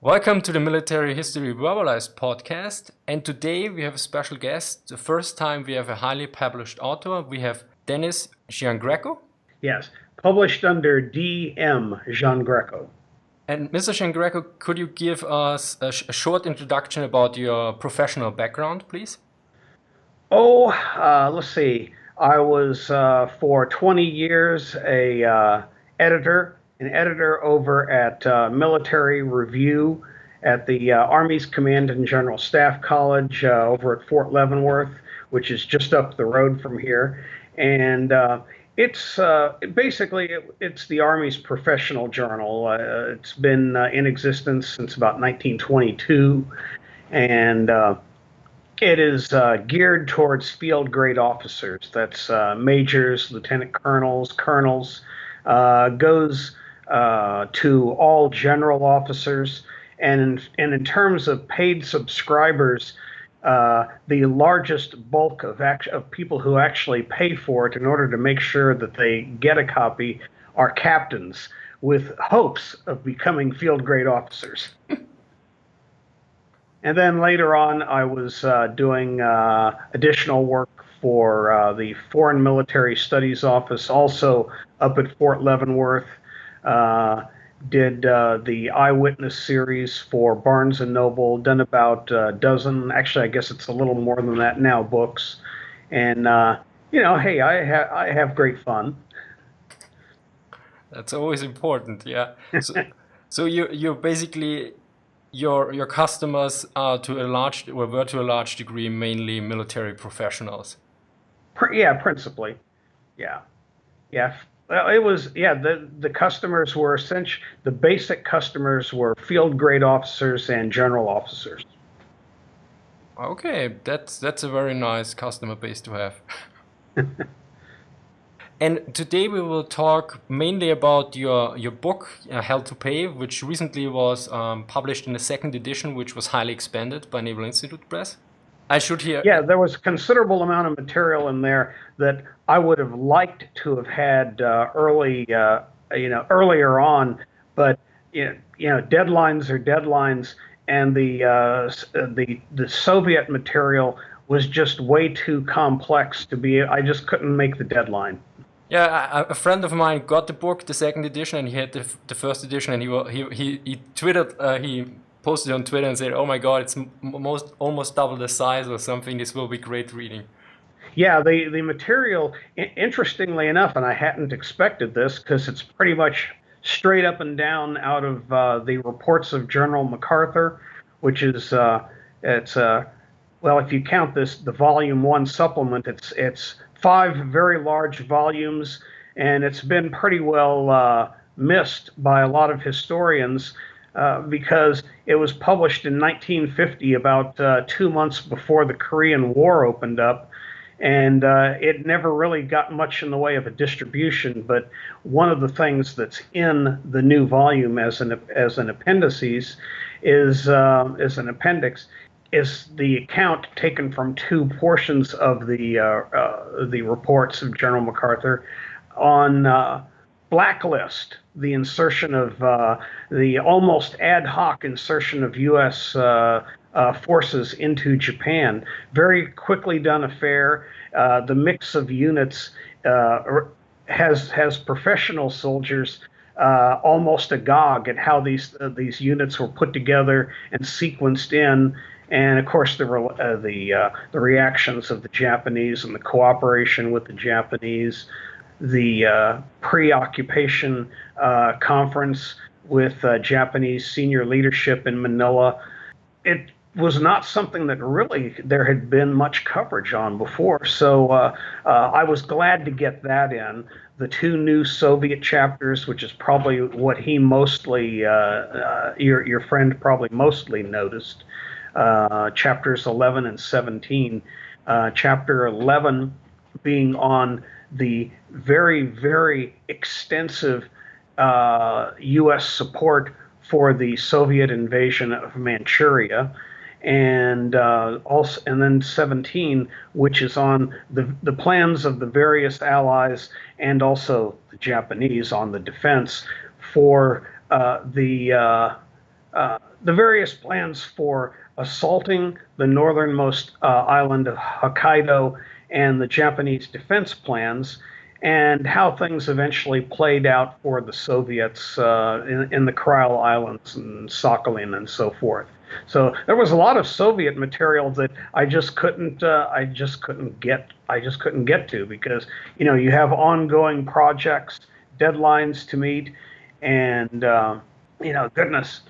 Welcome to the Military History Verbalized podcast. And today we have a special guest. The first time we have a highly published author. We have Dennis Giangreco. Yes, published under D.M. Giangreco. And Mr. Giangreco, could you give us a short introduction about your professional background, please? Let's see. I was for 20 years an editor over at Military Review at the Army's Command and General Staff College over at Fort Leavenworth, which is just up the road from here. And it's basically it's the Army's professional journal. It's been in existence since about 1922, and it is geared towards field grade officers. That's majors, lieutenant colonels, goes to all general officers. And in terms of paid subscribers, the largest bulk of people who actually pay for it in order to make sure that they get a copy are captains with hopes of becoming field grade officers. And then later on, I was doing additional work for the Foreign Military Studies Office, also up at Fort Leavenworth. Did the Eyewitness series for Barnes and Noble, done about a dozen, actually, I guess it's a little more than that now, books. And, hey, I have great fun. That's always important, yeah. So you're basically your customers are were to a large degree mainly military professionals. Yeah, principally. Yeah. Yeah. Well, it was, yeah, the customers were essentially, the basic customers were field grade officers and general officers. Okay, that's a very nice customer base to have. And today we will talk mainly about your book, Hell to Pay, which recently was published in the second edition, which was highly expanded by Naval Institute Press. I should hear. Yeah, there was a considerable amount of material in there that I would have liked to have had earlier on, but deadlines are deadlines, and the Soviet material was just way too complex to be. I just couldn't make the deadline. Yeah, a friend of mine got the book, the second edition, and he had the first edition, and he tweeted, he posted on Twitter and said, "Oh my God, it's almost double the size or something. This will be great reading." Yeah, the material, interestingly enough, and I hadn't expected this because it's pretty much straight up and down out of the reports of General MacArthur, which is well, if you count the volume one supplement, it's five very large volumes, and it's been pretty well missed by a lot of historians because it was published in 1950, about 2 months before the Korean War opened up. And it never really got much in the way of a distribution. But one of the things that's in the new volume as an appendices is an appendix is the account taken from two portions of the reports of General MacArthur on blacklist, the insertion of the almost ad hoc insertion of U.S. Forces into Japan. Very quickly done affair. The mix of units has professional soldiers almost agog at how these units were put together and sequenced in. And of course, the reactions of the Japanese and the cooperation with the Japanese, the pre-occupation conference with Japanese senior leadership in Manila. It was not something that really there had been much coverage on before. So I was glad to get that in. The two new Soviet chapters, which is probably what he mostly, your friend probably mostly noticed, chapters 11 and 17. Chapter 11 being on the very, very extensive U.S. support for the Soviet invasion of Manchuria, and then 17, which is on the plans of the various allies and also the Japanese on the defense for the various plans for assaulting the northernmost island of Hokkaido and the Japanese defense plans, and how things eventually played out for the Soviets in the Kuril Islands and Sakhalin and so forth. So there was a lot of Soviet material that I just couldn't get to because you have ongoing projects, deadlines to meet, and goodness,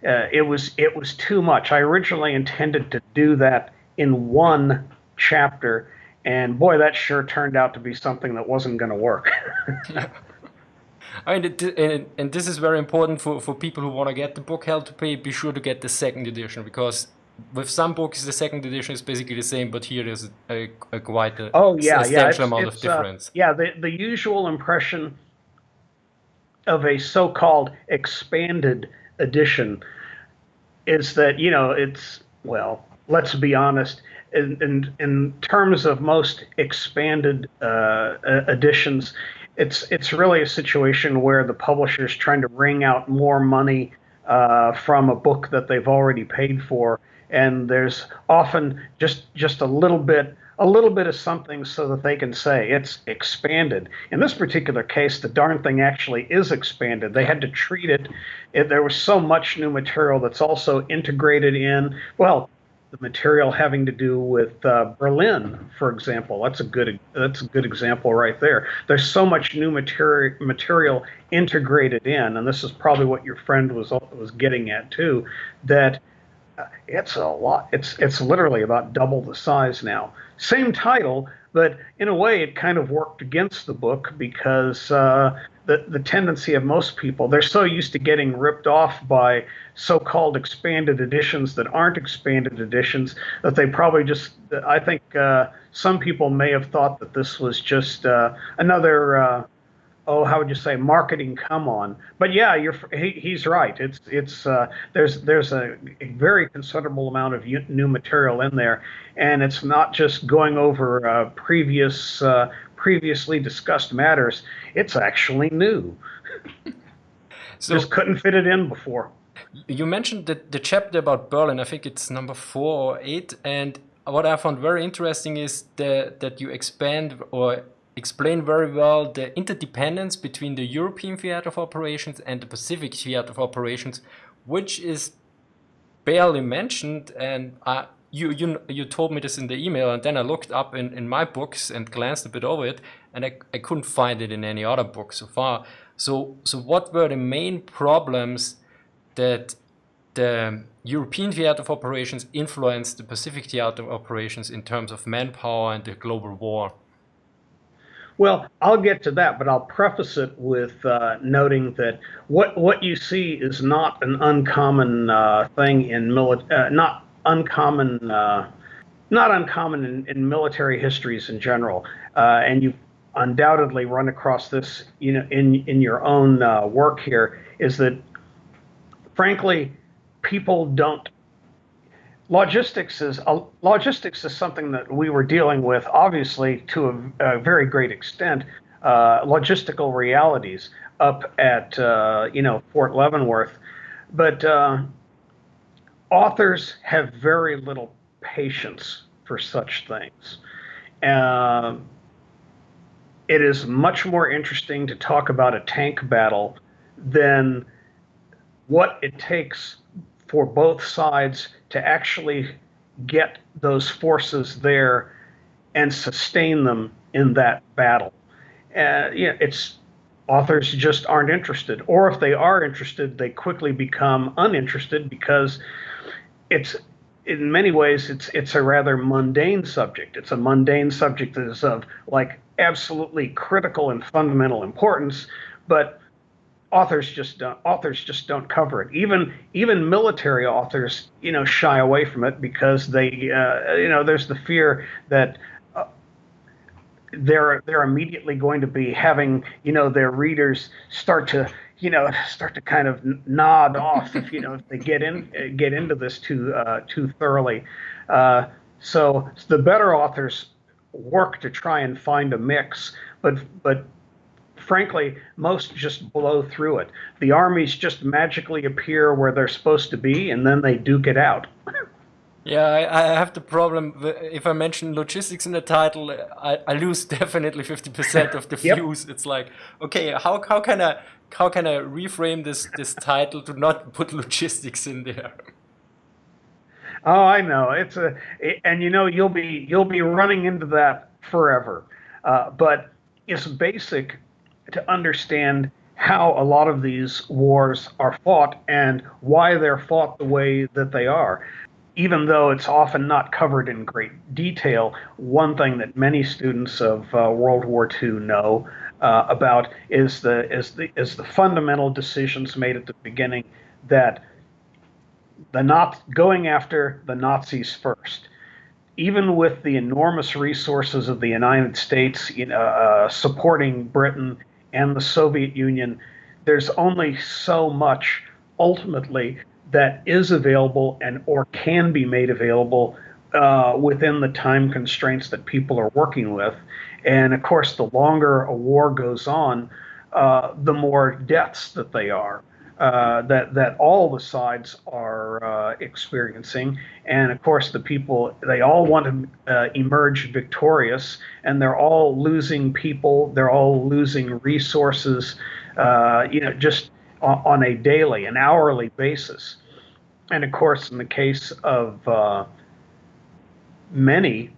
it was too much. I originally intended to do that in one chapter, and boy, that sure turned out to be something that wasn't going to work. I mean, and this is very important for people who want to get the book Hell to Pay. Be sure to get the second edition, because with some books the second edition is basically the same, but here there's a quite a Oh yeah, yeah, substantial amount of difference. yeah. The usual impression of a so-called expanded edition is that it's, well, let's be honest. In terms of most expanded editions, it's really a situation where the publisher's trying to wring out more money from a book that they've already paid for, and there's often just a little bit of something so that they can say it's expanded. In this particular case, the darn thing actually is expanded. They had to treat it. There was so much new material that's also integrated in. Well, the material having to do with Berlin, for example. That's a good example right there. There's so much new material integrated in, and this is probably what your friend was getting at too, that it's a lot. It's literally about double the size now. Same title, but in a way, it kind of worked against the book because the tendency of most people, they're so used to getting ripped off by so-called expanded editions that aren't expanded editions that they probably just. I think some people may have thought that this was just another. Oh, how would you say, marketing come on? But yeah, he's right. There's a very considerable amount of new material in there, and it's not just going over previously discussed matters. It's actually new. So Just couldn't fit it in before. you mentioned the chapter about Berlin. I think it's number 4 or 8, and what I found very interesting is that you expand or explain very well the interdependence between the European theater of operations and the Pacific theater of operations, which is barely mentioned. And you told me this in the email, and then I looked up in my books and glanced a bit over it, and I couldn't find it in any other book so far. So what were the main problems that the European theater of operations influenced the Pacific theater of operations in terms of manpower and the global war? Well, I'll get to that, but I'll preface it with noting that what you see is not an uncommon thing in not uncommon in military histories in general, and you undoubtedly run across this, in your own work here. Is that frankly, people don't. Logistics is something that we were dealing with, obviously, to a very great extent. Logistical realities up at Fort Leavenworth, but authors have very little patience for such things. It is much more interesting to talk about a tank battle than what it takes for both sides to actually get those forces there and sustain them in that battle. It's authors just aren't interested, or if they are interested, they quickly become uninterested because it's in many ways it's a rather mundane subject. It's a mundane subject that is of like absolutely critical and fundamental importance, but authors just don't cover it. Even military authors, shy away from it because there's the fear that they're immediately going to be having their readers start to kind of nod off if they get into this too thoroughly. So the better authors work to try and find a mix, but frankly, most just blow through it. The armies just magically appear where they're supposed to be, and then they duke it out. Yeah, I have the problem. If I mention logistics in the title, I lose definitely 50% of the Yep. views. It's like, okay, how can I reframe this title to not put logistics in there? Oh, I know. And you'll be running into that forever. But it's basic to understand how a lot of these wars are fought and why they're fought the way that they are. Even though it's often not covered in great detail, one thing that many students of World War II know about is the fundamental decisions made at the beginning that going after the Nazis first, even with the enormous resources of the United States supporting Britain and the Soviet Union, there's only so much ultimately that is available and or can be made available within the time constraints that people are working with. And of course, the longer a war goes on, the more deaths that they are. That all the sides are experiencing, and of course the people, they all want to emerge victorious, and they're all losing people, they're all losing resources, just on a daily, an hourly basis. And of course, in the case of many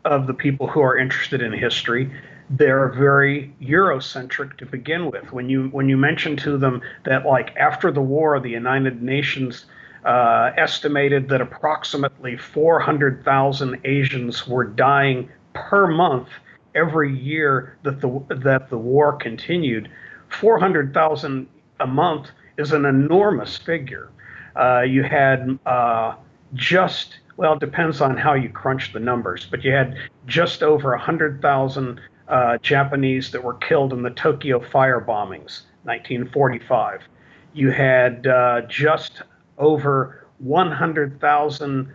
of the people who are interested in history, they're very Euro-centric to begin with. When you mention to them that, like, after the war, the United Nations estimated that approximately 400,000 Asians were dying per month every year that the war continued. 400,000 a month is an enormous figure. You had well, it depends on how you crunch the numbers, but you had just over 100,000 Japanese that were killed in the Tokyo fire bombings, 1945. You had just over 100,000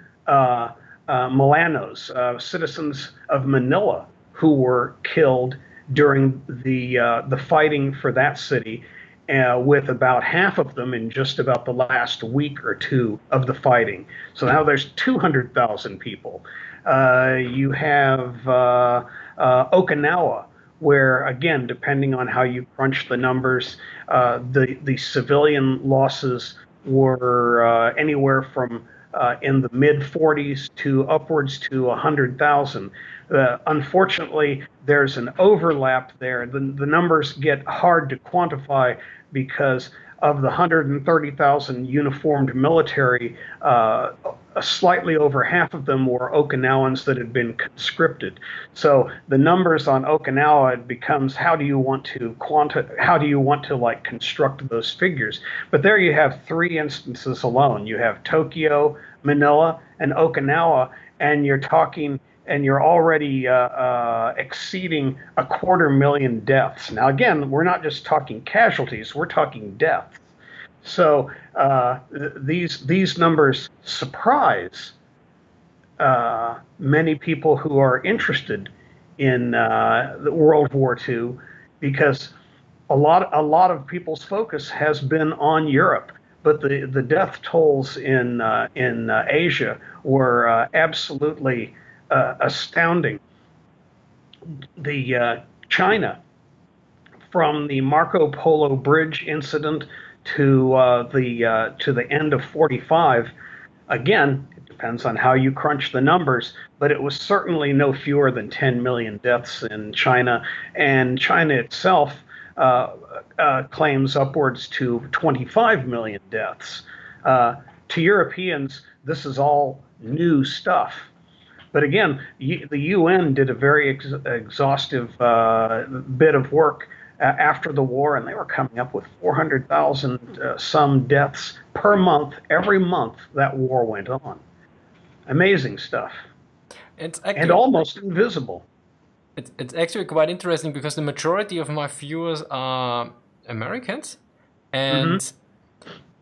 Milanos, citizens of Manila, who were killed during the fighting for that city, with about half of them in just about the last week or two of the fighting. So now there's 200,000 people. You have Okinawa, where, again, depending on how you crunch the numbers, the civilian losses were anywhere from in the mid 40s to upwards to 100,000. Unfortunately, there's an overlap there. The numbers get hard to quantify because of the 130,000 uniformed military, slightly over half of them were Okinawans that had been conscripted. So the numbers on Okinawa, it becomes, how do you want to like construct those figures? But there you have three instances alone. You have Tokyo, Manila, and Okinawa, and you're already exceeding 250,000 deaths. Now, again, we're not just talking casualties, we're talking deaths. So these numbers surprise many people who are interested in the World War II, because a lot of people's focus has been on Europe, but the death tolls in Asia were absolutely astounding. The China, from the Marco Polo Bridge incident to the end of 45, again, it depends on how you crunch the numbers, but it was certainly no fewer than 10 million deaths in China, and China itself claims upwards to 25 million deaths. To Europeans, this is all new stuff. But again, the UN did a very exhaustive bit of work after the war, and they were coming up with 400,000 some deaths per month, every month that war went on. Amazing stuff. And almost invisible. It's actually quite interesting because the majority of my viewers are Americans, and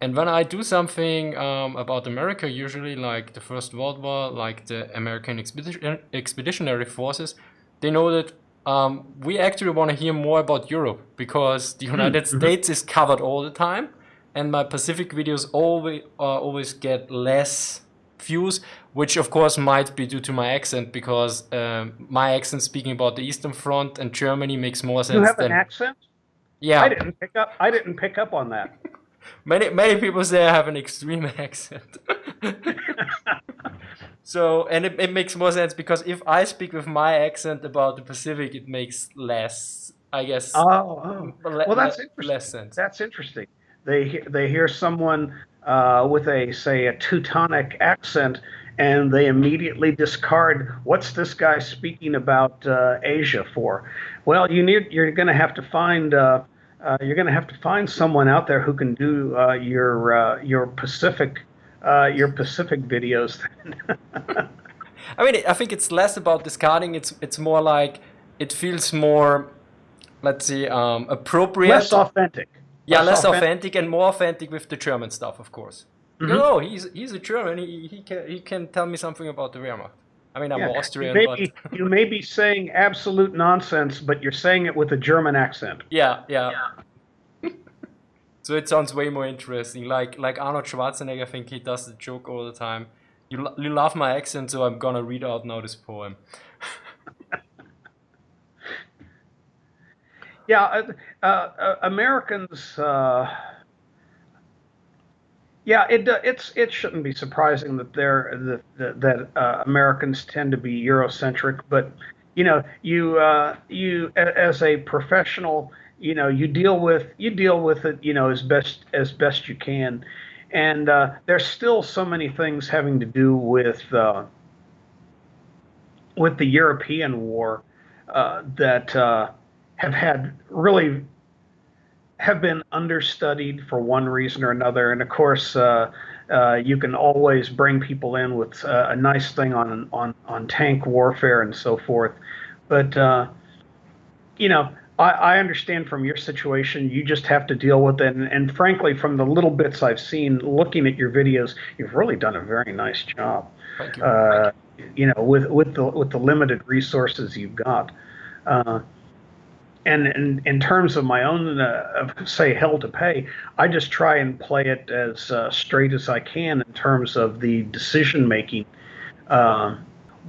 and when I do something about America, usually like the First World War, like the American Expeditionary Forces, they know that We actually want to hear more about Europe because the United States is covered all the time, and my Pacific videos always get less views, which of course might be due to my accent because my accent speaking about the Eastern Front and Germany makes more You sense have an than accent? I yeah. didn't pick up. I didn't pick up on that. Many people say I have an extreme accent. So, and it makes more sense because if I speak with my accent about the Pacific, it makes less, I guess, Oh. Well, that's less interesting. sense. That's interesting. They hear someone with a, say, a Teutonic accent, and they immediately discard what's this guy speaking about Asia for? Well, you're going to have to find you're going to have to find someone out there who can do your Pacific videos. I mean, I think it's less about discarding. It's more like it feels more, let's say, Less appropriate. authentic. Yeah, Less less authentic. authentic and more authentic with the German stuff, of course. Because Mhm. oh, he's a German. He can tell me something about the Wehrmacht. I mean, I'm Yeah, Austrian, but you may be saying absolute nonsense, but you're saying it with a German accent. yeah, yeah. So it sounds way more interesting. Like Arnold Schwarzenegger, I think he does the joke all the time. You love my accent, so I'm gonna read out now this poem. Yeah, Americans. Yeah, it shouldn't be surprising that Americans tend to be Eurocentric, but as a professional, you deal with it, as best you can, and there's still so many things having to do with the European War that have been understudied for one reason or another. And of course, you can always bring people in with a nice thing on tank warfare and so forth. But I understand from your situation, you just have to deal with it. And frankly, from the little bits I've seen, looking at your videos, you've really done a very nice job. Thank you. With the limited resources you've got. And in terms of my own, say, hell to pay, I just try and play it as straight as I can in terms of the decision making. Uh,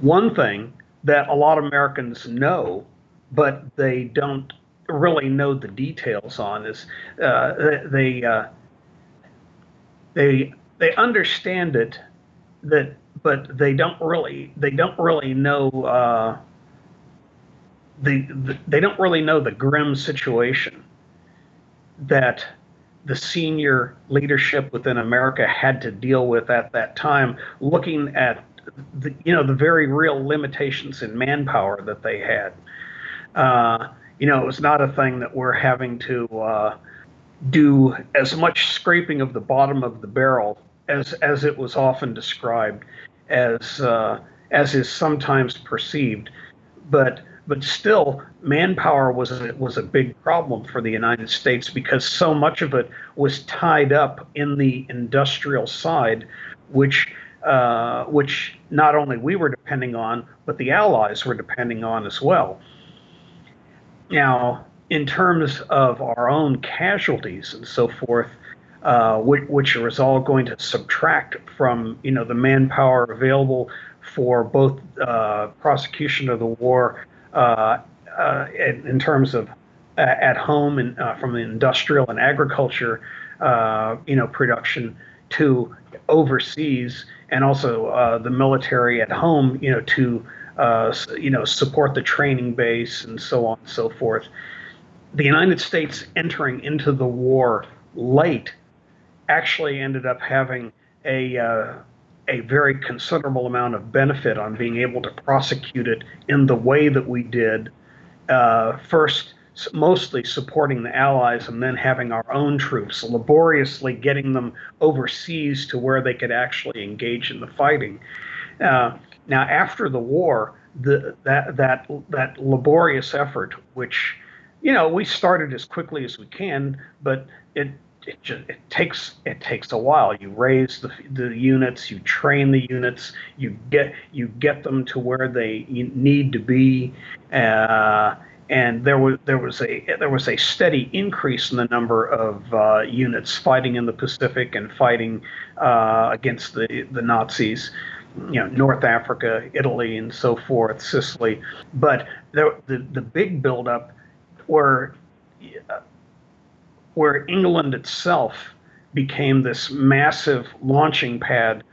One thing that a lot of Americans know, but they don't really know the details on, is they understand it, but they don't really know. They don't really know the grim situation that the senior leadership within America had to deal with at that time, looking at the very real limitations in manpower that they had. It was not a thing that we're having to do as much scraping of the bottom of the barrel as it was often described, as is sometimes perceived, but still, manpower was a big problem for the United States because so much of it was tied up in the industrial side, which not only we were depending on, but the Allies were depending on as well. Now, in terms of our own casualties and so forth, which was all going to subtract from the manpower available for both prosecution of the war in terms of at home and from the industrial and agriculture production to overseas, and also the military at home to support the training base and so on and so forth. The United States entering into the war late actually ended up having a very considerable amount of benefit on being able to prosecute it in the way that we did. First, mostly supporting the Allies, and then having our own troops laboriously getting them overseas to where they could actually engage in the fighting. Now, after the war, that laborious effort, which we started as quickly as we can, but it takes a while. You raise the units, you train the units, you get them to where they need to be, and there was a steady increase in the number of units fighting in the Pacific and fighting against the Nazis. North Africa, Italy, and so forth, Sicily. But the big buildup were where England itself became this massive launching pad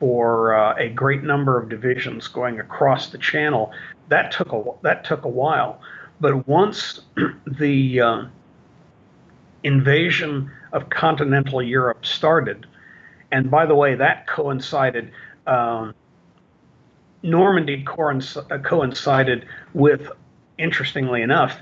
for a great number of divisions going across the Channel. That took a while, but once the invasion of continental Europe started, and by the way, that coincided. Normandy coincided with, interestingly enough,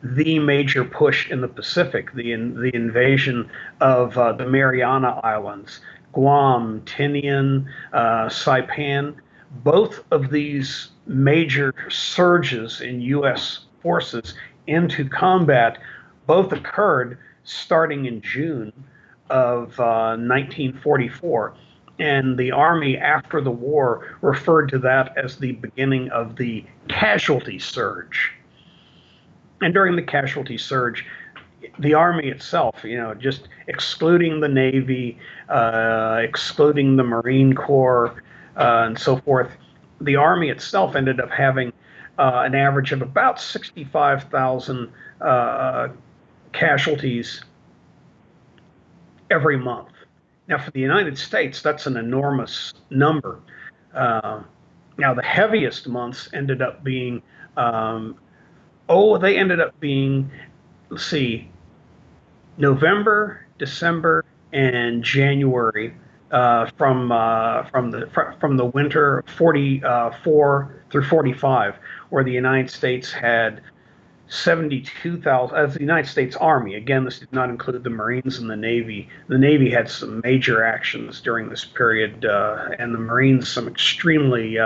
the major push in the Pacific, the invasion of the Mariana Islands, Guam, Tinian, Saipan. Both of these major surges in U.S. forces into combat both occurred starting in June of 1944. And the Army, after the war, referred to that as the beginning of the casualty surge. And during the casualty surge, the Army itself, just excluding the Navy, excluding the Marine Corps, and so forth, the Army itself ended up having an average of about 65,000 casualties every month. Now, for the United States, that's an enormous number. Now, the heaviest months ended up being, let's see, November, December, and January from the winter 44 through 45, where the United States had 72,000, as the United States Army. Again, this did not include the Marines and the Navy. The Navy had some major actions during this period, and the Marines some extremely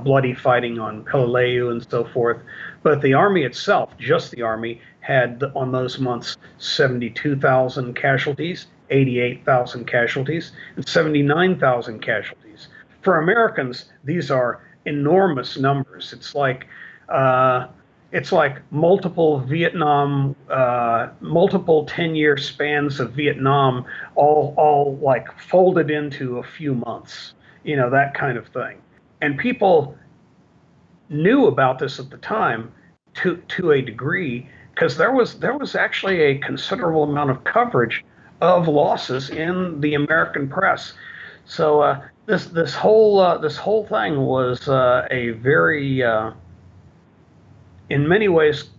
bloody fighting on Peleliu and so forth. But the Army itself, just the Army, had on those months 72,000 casualties, 88,000 casualties, and 79,000 casualties. For Americans, these are enormous numbers. It's like multiple Vietnam, multiple 10-year spans of Vietnam, all like folded into a few months, that kind of thing. And people knew about this at the time to a degree, because there was actually a considerable amount of coverage of losses in the American press. So this whole thing was a very in many ways,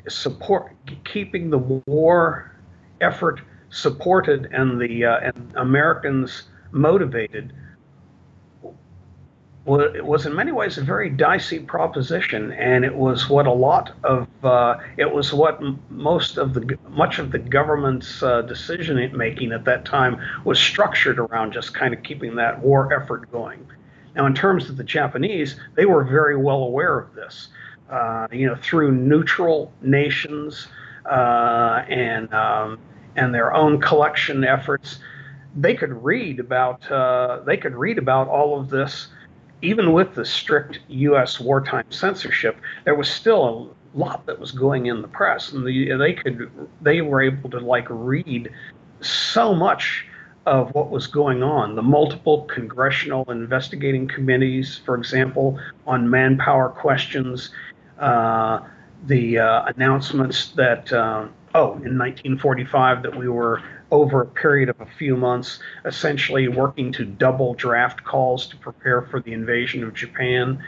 keeping the war effort supported and the and Americans motivated was in many ways a very dicey proposition, and it was what much of the government's decision making at that time was structured around, just kind of keeping that war effort going. Now, in terms of the Japanese, they were very well aware of this. Through neutral nations and their own collection efforts, they could read about all of this. Even with the strict U.S. wartime censorship, there was still a lot that was going in the press, and they were able to read so much of what was going on. The multiple congressional investigating committees, for example, on manpower questions. The announcements that, in 1945, that we were, over a period of a few months, essentially working to double draft calls to prepare for the invasion of Japan.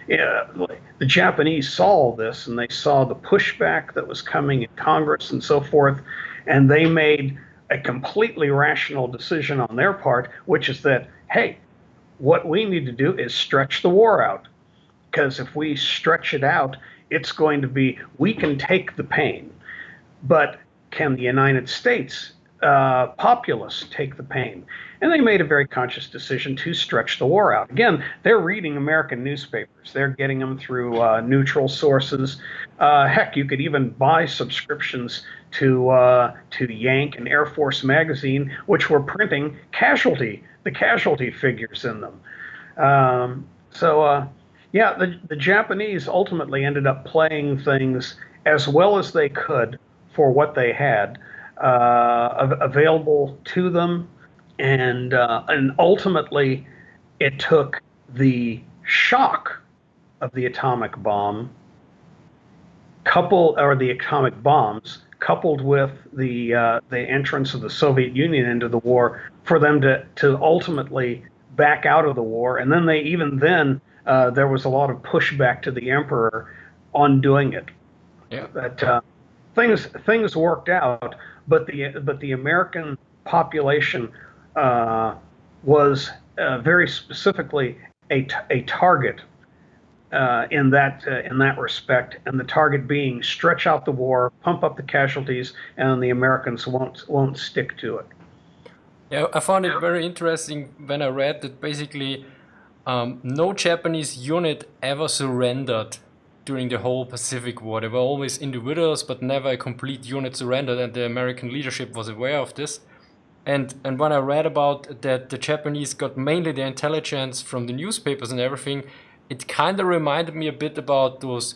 The Japanese saw all this, and they saw the pushback that was coming in Congress and so forth, and they made a completely rational decision on their part, which is that, hey, what we need to do is stretch the war out. Because if we stretch it out, it's going to be, we can take the pain, but can the United States populace take the pain? And they made a very conscious decision to stretch the war out. Again, they're reading American newspapers. They're getting them through neutral sources. Heck, you could even buy subscriptions to Yank and Air Force magazine, which were printing the casualty figures in them. Yeah, the Japanese ultimately ended up playing things as well as they could for what they had available to them, and ultimately it took the shock of the atomic bomb, the atomic bombs, coupled with the entrance of the Soviet Union into the war, for them to ultimately back out of the war. And then there was a lot of pushback to the emperor on doing it. Yeah. But things worked out, but the American population was very specifically a target in that respect, and the target being stretch out the war, pump up the casualties, and the Americans won't stick to it. Yeah, I found it very interesting when I read that basically no Japanese unit ever surrendered during the whole Pacific War. There were always individuals, but never a complete unit surrendered, and the American leadership was aware of this. And when I read about that the Japanese got mainly their intelligence from the newspapers and everything, it kind of reminded me a bit about those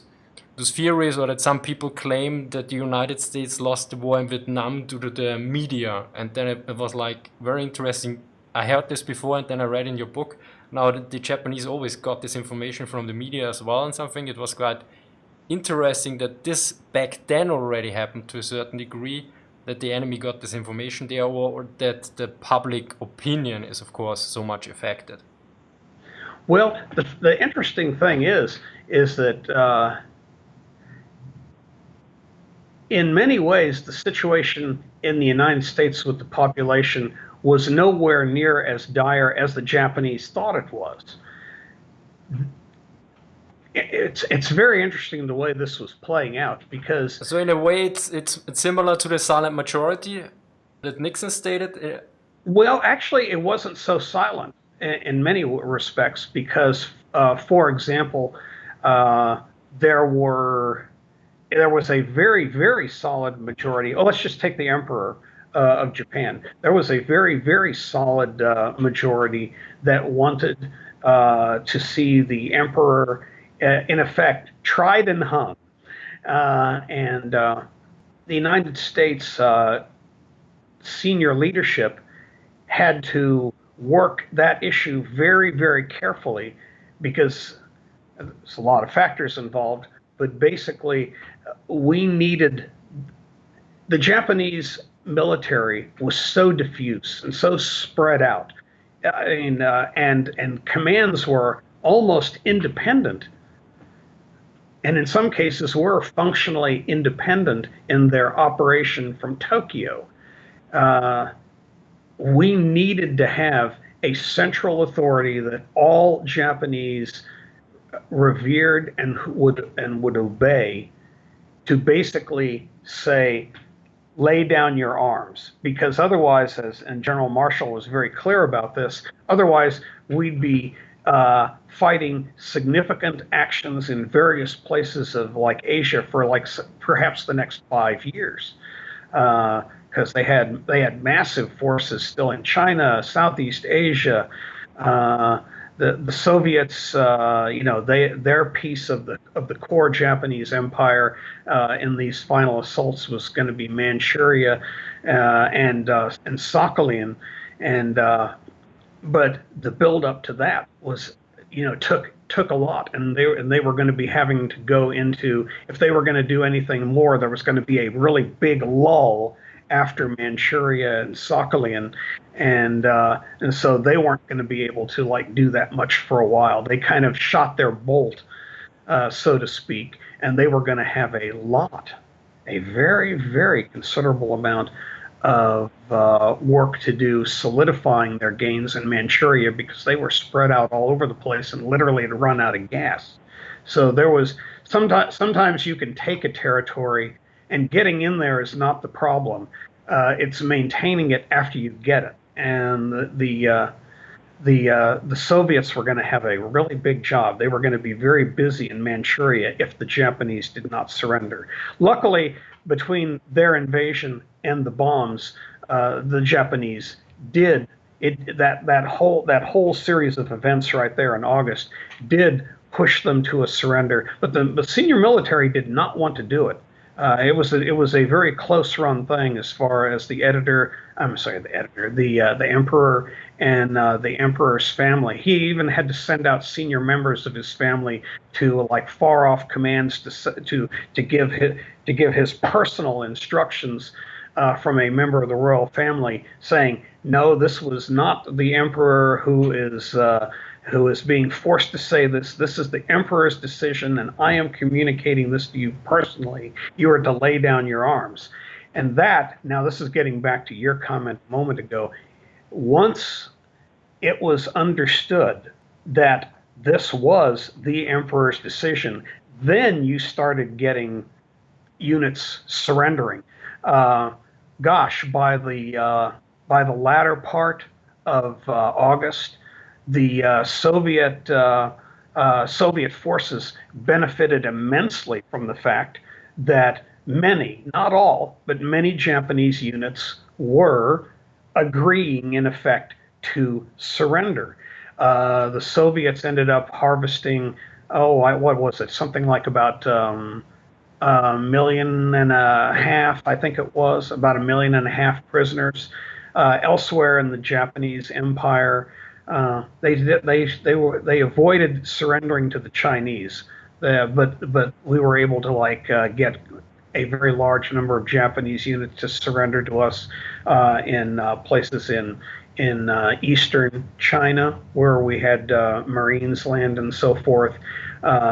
theories, or that some people claim that the United States lost the war in Vietnam due to the media. And then it was like very interesting. I heard this before, and then I read in your book. Now the Japanese always got this information from the media as well, and something. It was quite interesting that this back then already happened to a certain degree, that the enemy got this information there, or that the public opinion is, of course, so much affected. Well, the interesting thing is that in many ways, the situation in the United States with the population was nowhere near as dire as the Japanese thought it was. It's very interesting the way this was playing out, because so in a way it's similar to the silent majority that Nixon stated. Well, actually, it wasn't so silent in many respects, because, for example, there was a very, very solid majority. Oh, let's just take the emperor of Japan. There was a very, very solid majority that wanted to see the emperor, in effect, tried and hung. And the United States senior leadership had to work that issue very, very carefully, because there's a lot of factors involved. But basically, the Japanese military was so diffuse and so spread out, and commands were almost independent, and in some cases were functionally independent in their operation from Tokyo. We needed to have a central authority that all Japanese revered and would obey, to basically say, lay down your arms, because otherwise, and General Marshall was very clear about this, otherwise we'd be fighting significant actions in various places of like Asia for like perhaps the next 5 years, because they had massive forces still in China, Southeast Asia. The Soviets, their piece of the core Japanese empire in these final assaults was going to be Manchuria and Sakhalin, but the build up to that was, took a lot, and they were going to be having to go into, if they were going to do anything more, there was going to be a really big lull after Manchuria and Sakhalin, and so they weren't going to be able to do that much for a while. They kind of shot their bolt, so to speak, and they were going to have a very, very considerable amount of work to do solidifying their gains in Manchuria, because they were spread out all over the place and literally had run out of gas. So there was sometimes you can take a territory, and getting in there is not the problem. It's maintaining it after you get it. And the Soviets were going to have a really big job. They were going to be very busy in Manchuria if the Japanese did not surrender. Luckily, between their invasion and the bombs, the Japanese did that whole series of events right there in August did push them to a surrender. But the senior military did not want to do it. It was a very close run thing as far as the editor. I'm sorry, the editor, the emperor and the emperor's family. He even had to send out senior members of his family to like far off commands to give his personal instructions from a member of the royal family, saying, "No, this was not the emperor who is being forced to say this. This is the emperor's decision, and I am communicating this to you personally. You are to lay down your arms." And that, now this is getting back to your comment a moment ago, once it was understood that this was the emperor's decision, then you started getting units surrendering. Gosh, by the latter part of August, the Soviet forces benefited immensely from the fact that many, not all, but many Japanese units were agreeing, in effect, to surrender. The Soviets ended up harvesting, what was it? Something like about a million and a half, I think it was, about 1.5 million prisoners. Elsewhere in the Japanese Empire, they avoided surrendering to the Chinese, but we were able to get a very large number of Japanese units to surrender to us in places in eastern China, where we had Marines land and so forth,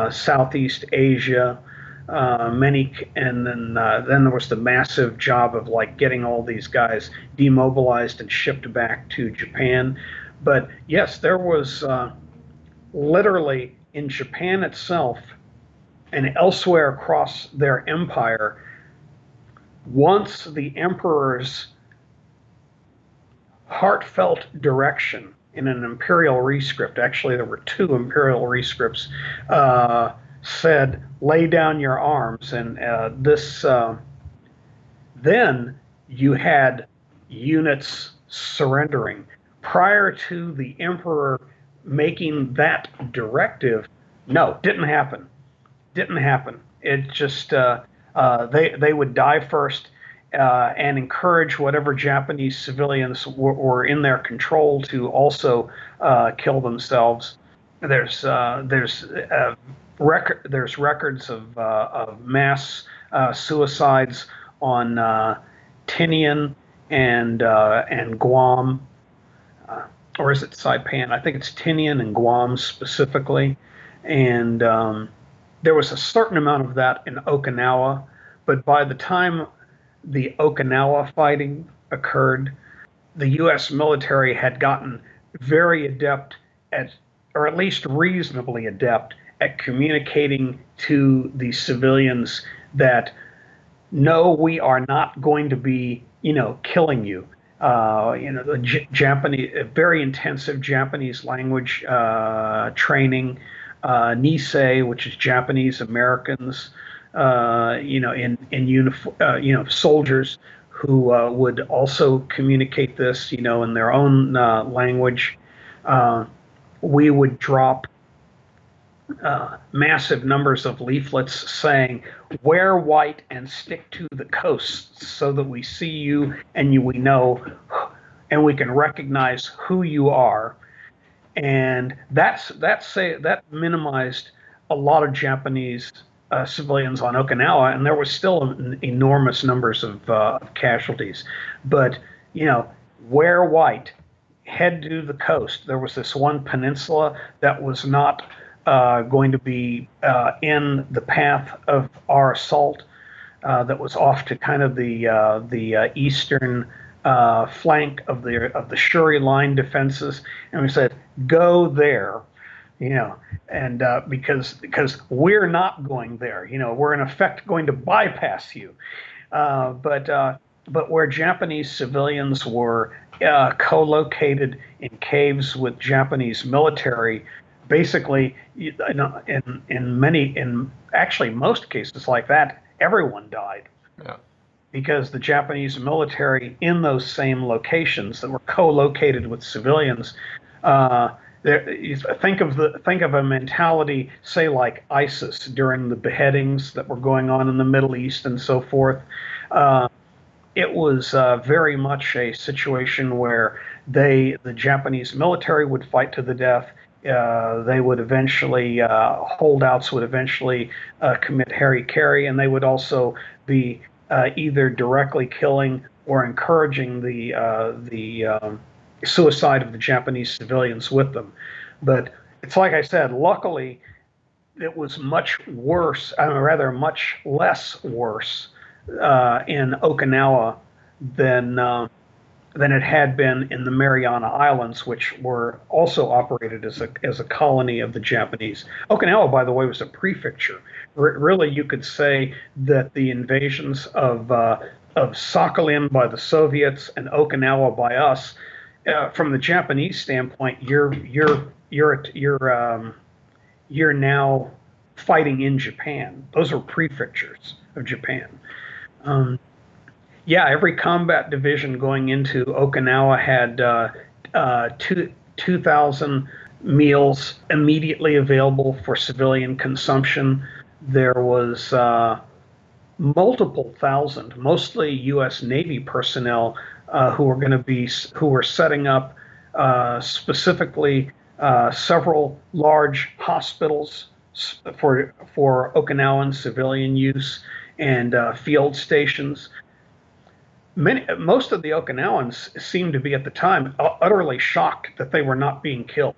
Southeast Asia, and then there was the massive job of getting all these guys demobilized and shipped back to Japan. But yes, there was literally in Japan itself and elsewhere across their empire, once the emperor's heartfelt direction in an imperial rescript, actually there were 2 imperial rescripts, said, "Lay down your arms," and then you had units surrendering. Prior to the emperor making that directive, no, didn't happen. It just they would die first and encourage whatever Japanese civilians were in their control to also kill themselves. There's records of mass suicides on Tinian and Guam, or is it Saipan? I think it's Tinian and Guam specifically, and there was a certain amount of that in Okinawa, but by the time the Okinawa fighting occurred, the U.S. military had gotten very adept at, or at least reasonably adept at communicating to the civilians that, no, we are not going to be, killing you. The Japanese, very intensive Japanese language training, Nisei, which is Japanese Americans, in uniform, soldiers who would also communicate this, in their own language. We would drop massive numbers of leaflets saying, "Wear white and stick to the coasts so that we see you and we know and we can recognize who you are." And that minimized a lot of Japanese civilians on Okinawa, and there was still enormous numbers of casualties. But wear white, head to the coast. There was this one peninsula that was not going to be in the path of our assault, that was off to kind of the eastern flank of the Shuri line defenses, and we said, "Go there," and because we're not going there, we're in effect going to bypass you, but where Japanese civilians were co-located in caves with Japanese military, basically, in actually most cases like that, everyone died. Yeah. because the Japanese military in those same locations that were co-located with civilians, think of a mentality, say like ISIS during the beheadings that were going on in the Middle East and so forth. It was very much a situation where the Japanese military would fight to the death. They would eventually, holdouts would eventually commit hara-kiri, and they would also be either directly killing or encouraging the suicide of the Japanese civilians with them. But it's like I said, luckily, it was much worse, I mean, rather much less worse in Okinawa than than it had been in the Mariana Islands, which were also operated as a colony of the Japanese. Okinawa, by the way, was a prefecture. Really, you could say that the invasions of Sakhalin by the Soviets and Okinawa by us, from the Japanese standpoint, you're now fighting in Japan. Those are prefectures of Japan. Yeah, every combat division going into Okinawa had 2,000 meals immediately available for civilian consumption. There was multiple thousand, mostly U.S. Navy personnel who were setting up specifically several large hospitals for Okinawan civilian use and field stations. Most of the Okinawans seemed to be at the time utterly shocked that they were not being killed.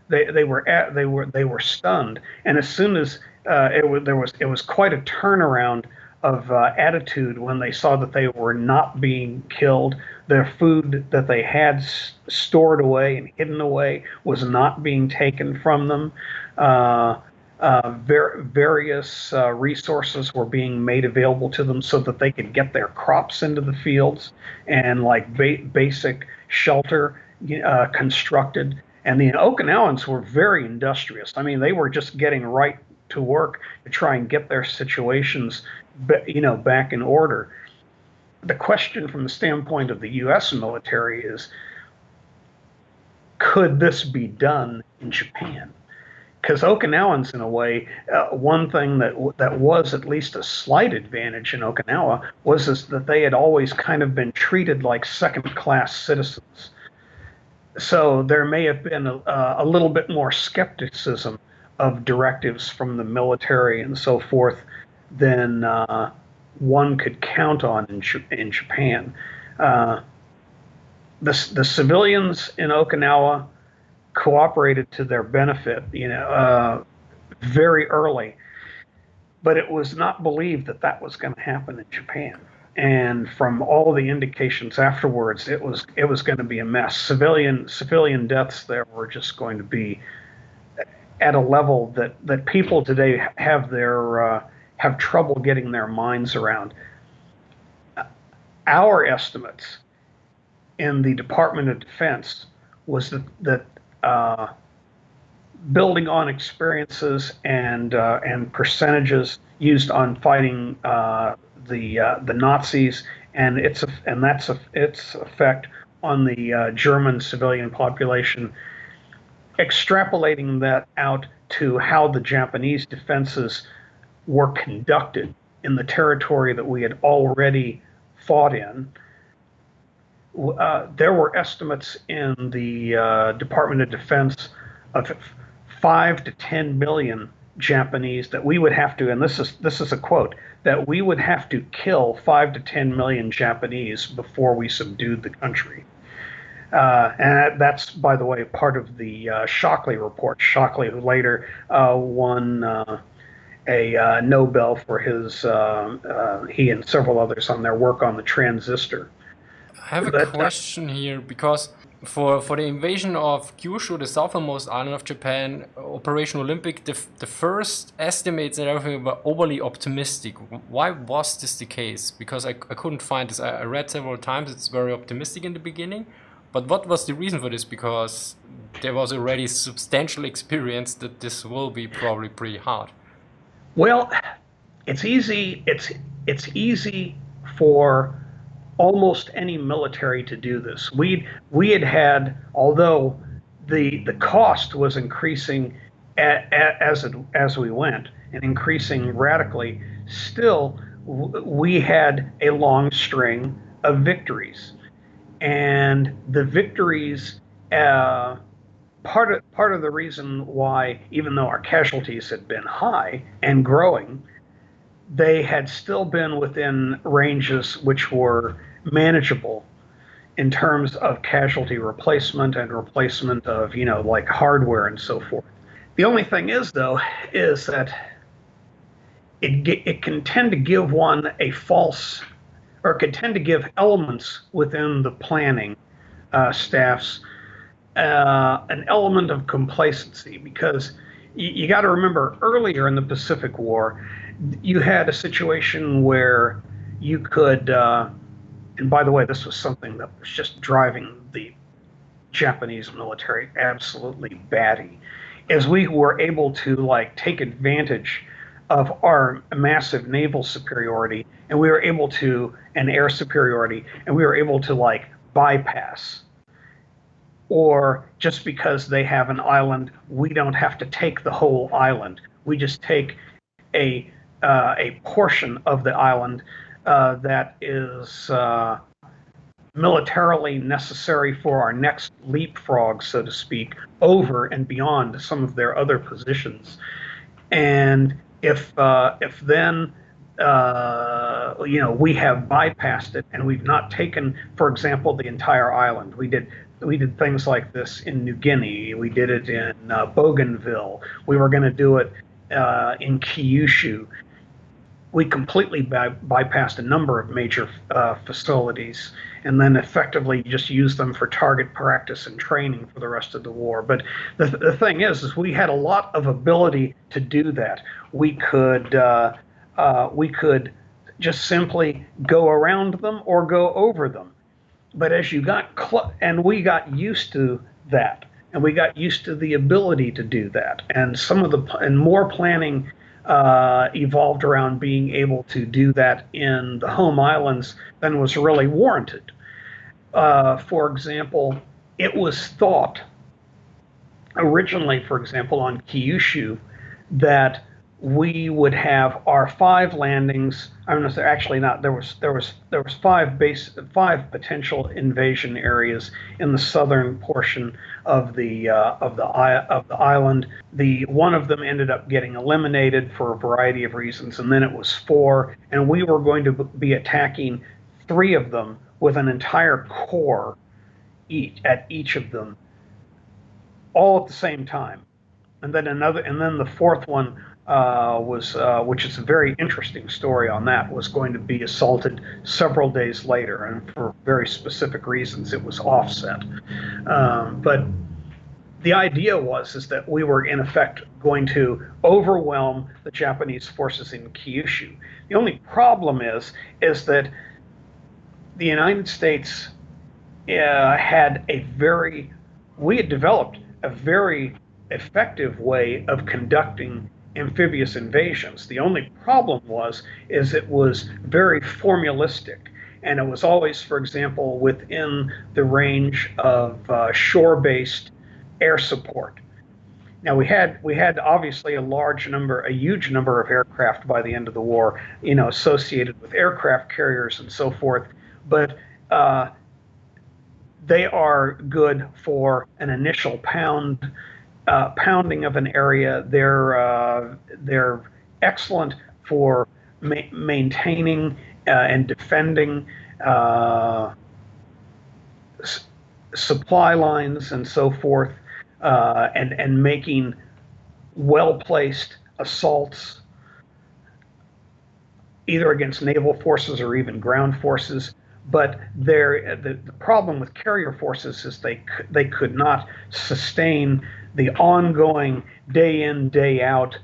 They were stunned, and as soon as it was quite a turnaround of attitude when they saw that they were not being killed. Their food that they had stored away and hidden away was not being taken from them. Various resources were being made available to them so that they could get their crops into the fields and like basic shelter constructed. And the Okinawans were very industrious. I mean, they were just getting right to work to try and get their situations, back in order. The question from the standpoint of the U.S. military is, could this be done in Japan? Because Okinawans, in a way, one thing that was at least a slight advantage in Okinawa was that they had always kind of been treated like second-class citizens. So there may have been a little bit more skepticism of directives from the military and so forth than one could count on in Japan. The civilians in Okinawa cooperated to their benefit, very early, but it was not believed that that was going to happen in Japan. And from all the indications afterwards, it was going to be a mess. Civilian deaths there were just going to be at a level that people today have trouble getting their minds around. Our estimates in the Department of Defense was that building on experiences and percentages used on fighting the Nazis and its effect on the German civilian population, extrapolating that out to how the Japanese defenses were conducted in the territory that we had already fought in. There were estimates in the Department of Defense of 5 to 10 million Japanese that we would have to, and this is a quote, that we would have to kill 5 to 10 million Japanese before we subdued the country. And that's, by the way, part of the Shockley report. Shockley, who later won a Nobel for he and several others on their work on the transistor. I have a question here, because for the invasion of Kyushu, the southernmost island of Japan, Operation Olympic, the first estimates and everything were overly optimistic. Why was this the case? Because I couldn't find this. I read several times it's very optimistic in the beginning. But what was the reason for this? Because there was already substantial experience that this will be probably pretty hard. Well, it's easy. it's easy for almost any military to do this. We had, although the cost was increasing as we went and increasing radically, still we had a long string of victories, and the victories. Part of the reason why, even though our casualties had been high and growing, they had still been within ranges which were manageable in terms of casualty replacement and replacement of, like hardware and so forth. The only thing is, though, is that it can tend to give one a false, or it can tend to give elements within the planning staffs an element of complacency, because you got to remember earlier in the Pacific War, you had a situation where you could, and by the way, this was something that was just driving the Japanese military absolutely batty, is we were able to like take advantage of our massive naval superiority, and we were able to, and air superiority, and we were able to like bypass, or just because they have an island, we don't have to take the whole island. We just take a portion of the island that is militarily necessary for our next leapfrog, so to speak, over and beyond some of their other positions. And if then we have bypassed it and we've not taken, for example, the entire island. We did things like this in New Guinea. We did it in Bougainville. We were going to do it in Kyushu. We completely bypassed a number of major facilities, and then effectively just used them for target practice and training for the rest of the war. But the thing is we had a lot of ability to do that. We could just simply go around them or go over them. But as you got and we got used to that, and we got used to the ability to do that, and more planning evolved around being able to do that in the home islands than was really warranted. For example, it was thought originally, for example, on Kyushu, that we would have our 5 landings. I don't know, actually not. There was 5 potential invasion areas in the southern portion of the island. The one of them ended up getting eliminated for a variety of reasons, and then it was 4, and we were going to be attacking 3 of them with an entire corps at each of them, all at the same time. And then the 4th one which is a very interesting story on that, was going to be assaulted several days later, and for very specific reasons it was offset. But the idea is that we were in effect going to overwhelm the Japanese forces in Kyushu. The only problem is that the United States we had developed a very effective way of conducting amphibious invasions. The only problem is it was very formalistic, and it was always, for example, within the range of shore-based air support. Now we had obviously a huge number of aircraft by the end of the war, associated with aircraft carriers and so forth, but they are good for an initial pounding of an area. They're excellent for maintaining and defending supply lines and so forth, and making well-placed assaults either against naval forces or even ground forces. But the problem with carrier forces is they could not sustain the ongoing day in, day out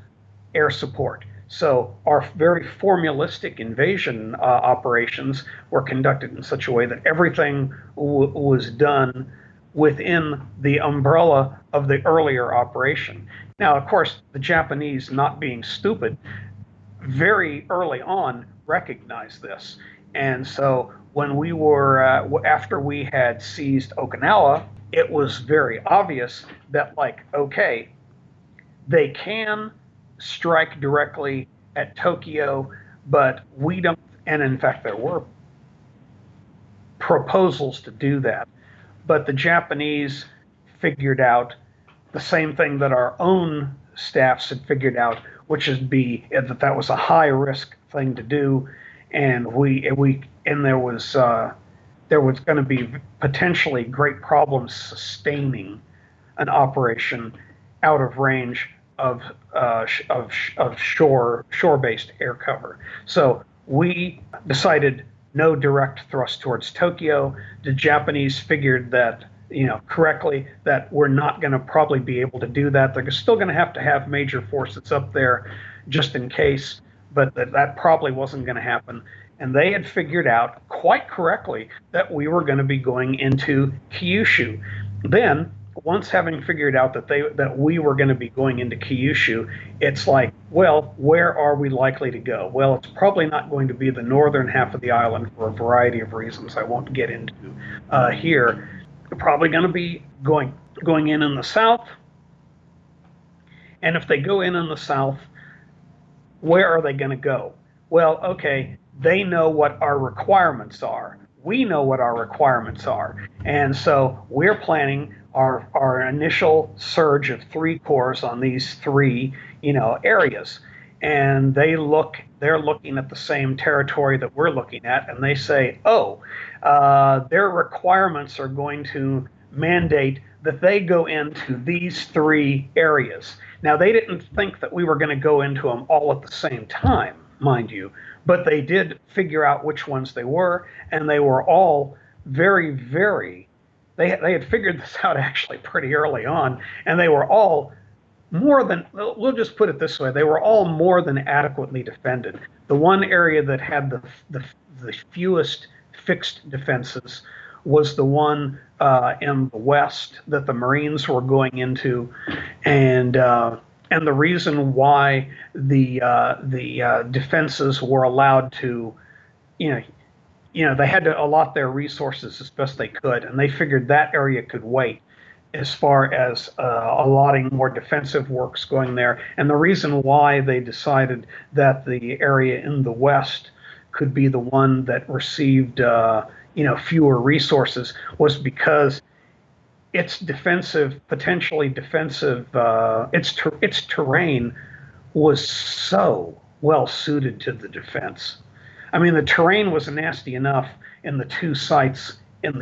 air support. So our very formalistic invasion operations were conducted in such a way that everything was done within the umbrella of the earlier operation. Now, of course, the Japanese, not being stupid, very early on recognized this. And so when we were, after we had seized Okinawa, it was very obvious that, like, okay, they can strike directly at Tokyo, but we don't, and in fact, there were proposals to do that. But the Japanese figured out the same thing that our own staffs had figured out, which is that was a high risk thing to do, and there was going to be potentially great problems sustaining an operation out of range of shore-based air cover. So we decided no direct thrust towards Tokyo. The Japanese figured that, correctly, that we're not going to probably be able to do that. They're still going to have major forces up there just in case, but that probably wasn't going to happen. And they had figured out quite correctly that we were going to be going into Kyushu. Then, once having figured out that we were going to be going into Kyushu, it's like, well, where are we likely to go? Well, it's probably not going to be the northern half of the island for a variety of reasons I won't get into here. They're probably going to be going in the south. And if they go in the south, where are they going to go? Well, okay, they know what our requirements are. We know what our requirements are. And so we're planning our initial surge of 3 corps on these 3, areas. And they're looking at the same territory that we're looking at, and they say, their requirements are going to mandate that they go into these 3 areas. Now, they didn't think that we were going to go into them all at the same time, mind you, but they did figure out which ones they were, and they were all very, very, they had figured this out actually pretty early on, and they were all we'll just put it this way, they were all more than adequately defended. The one area that had the fewest fixed defenses was the one in the west that the Marines were going into, and the reason why the defenses were allowed to, they had to allot their resources as best they could, and they figured that area could wait as far as allotting more defensive works going there. And the reason why they decided that the area in the west could be the one that received fewer resources was because its potentially defensive, its terrain was so well suited to the defense. I mean, the terrain was nasty enough in the 2 sites in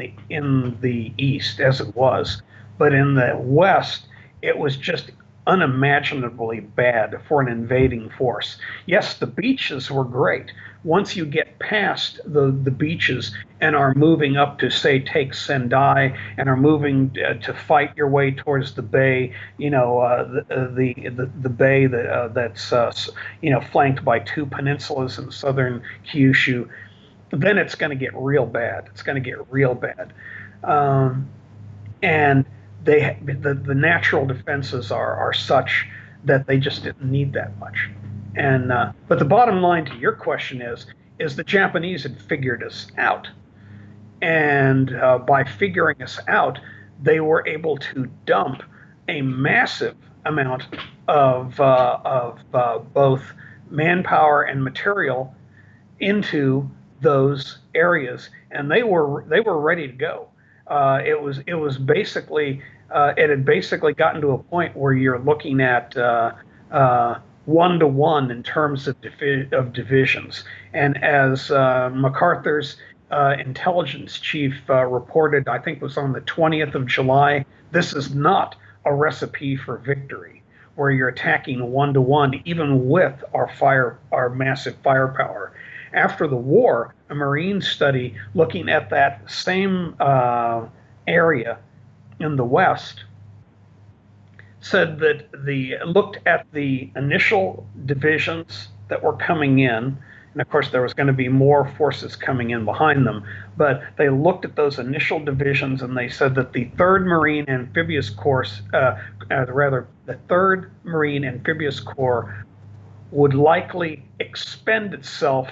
the east as it was, but in the west, it was just unimaginably bad for an invading force. Yes, the beaches were great. Once you get past the beaches and are moving up to, say, take Sendai, and are moving to fight your way towards the bay, the bay that's flanked by 2 peninsulas in southern Kyushu, then it's going to get real bad. It's going to get real bad, and the natural defenses are such that they just didn't need that much. And but the bottom line to your question is the Japanese had figured us out, and by figuring us out, they were able to dump a massive amount of both manpower and material into those areas, and they were ready to go. It was basically it had basically gotten to a point where you're looking at 1-to-1 in terms of divisions. And as MacArthur's intelligence chief reported, I think it was on the 20th of July, this is not a recipe for victory, where you're attacking 1-to-1, even with our massive firepower. After the war, a Marine study looking at that same area in the West said that looked at the initial divisions that were coming in, and of course there was going to be more forces coming in behind them, but they looked at those initial divisions and they said that the 3rd Marine Amphibious Corps, the 3rd Marine Amphibious Corps would likely expend itself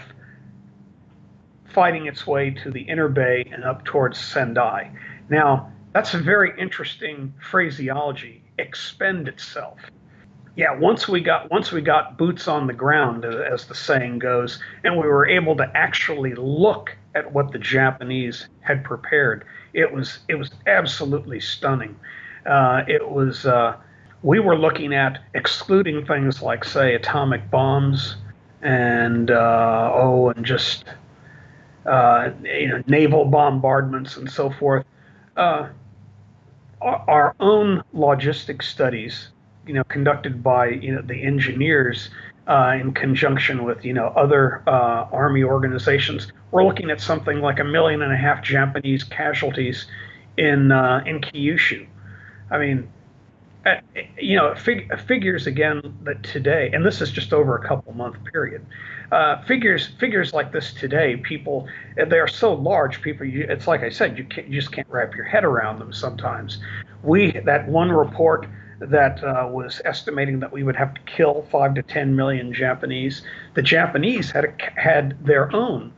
fighting its way to the inner bay and up towards Sendai. Now, that's a very interesting phraseology, expend itself. Yeah, once we got boots on the ground, as the saying goes, and we were able to actually look at what the Japanese had prepared, it was absolutely stunning. It was We were looking at excluding things like, say, atomic bombs and and just naval bombardments and so forth. Uh, our own logistic studies, conducted by the engineers in conjunction with other army organizations, we're looking at something like 1.5 million Japanese casualties in Kyushu. I mean, figures again that today, and this is just over a couple month period. Figures like this today, people, they are so large. It's like I said, you just can't wrap your head around them sometimes. That one report that was estimating that we would have to kill 5 to 10 million Japanese. The Japanese had their own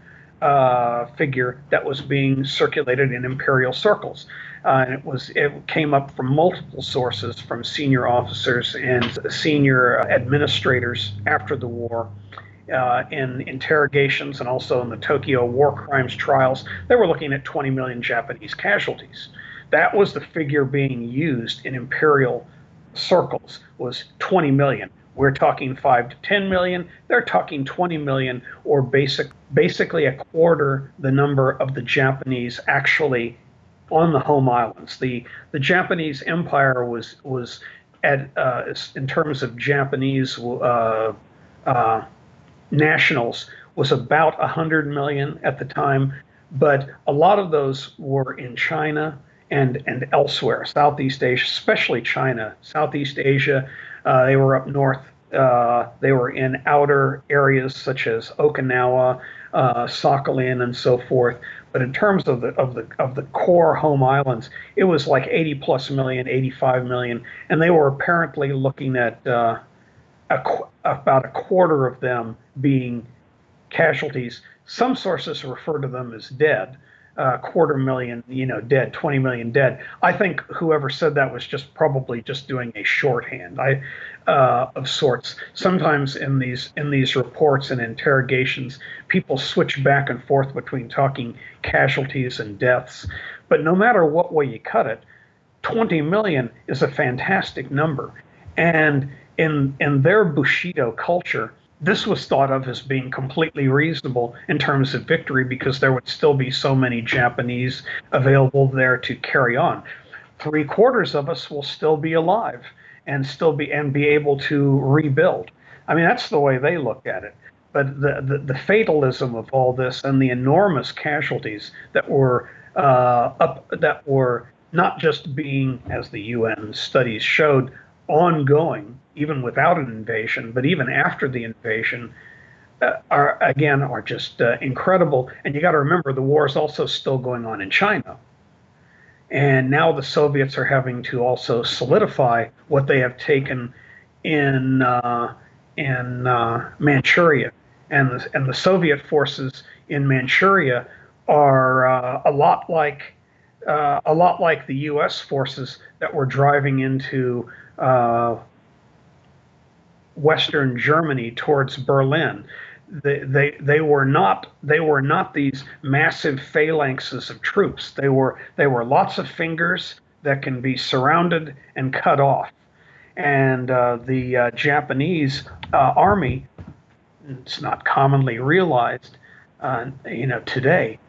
figure that was being circulated in imperial circles. And it came up from multiple sources, from senior officers and senior administrators after the war, in interrogations and also in the Tokyo war crimes trials. They were looking at 20 million Japanese casualties. That was the figure being used in imperial circles, was 20 million. We're talking 5 to 10 million. They're talking 20 million, or basically a quarter the number of the Japanese actually on the home islands. The Japanese Empire was at in terms of Japanese nationals, was about 100 million at the time, but a lot of those were in China and elsewhere, Southeast Asia, especially China, Southeast Asia. They were up north. They were in outer areas such as Okinawa, Sakhalin, and so forth. But in terms of the core home islands, it was like 80 plus million, 85 million, and they were apparently looking at about a quarter of them being casualties. Some sources refer to them as dead. 250,000, dead, 20 million dead. I think whoever said that was probably just doing a shorthand of sorts. Sometimes in these reports and interrogations, people switch back and forth between talking casualties and deaths. But no matter what way you cut it, 20 million is a fantastic number. And in their Bushido culture, this was thought of as being completely reasonable in terms of victory, because there would still be so many Japanese available there to carry on. 3/4 of us will still be alive and be able to rebuild. I mean, that's the way they look at it. But the fatalism of all this and the enormous casualties that were not just being, as the UN studies showed, ongoing, even without an invasion, but even after the invasion, are just incredible. And you got to remember, the war is also still going on in China. And now the Soviets are having to also solidify what they have taken in Manchuria. And the Soviet forces in Manchuria are a lot like the U.S. forces that were driving into Western Germany towards Berlin. They were not these massive phalanxes of troops. They were lots of fingers that can be surrounded and cut off. And the Japanese army, it's not commonly realized, today,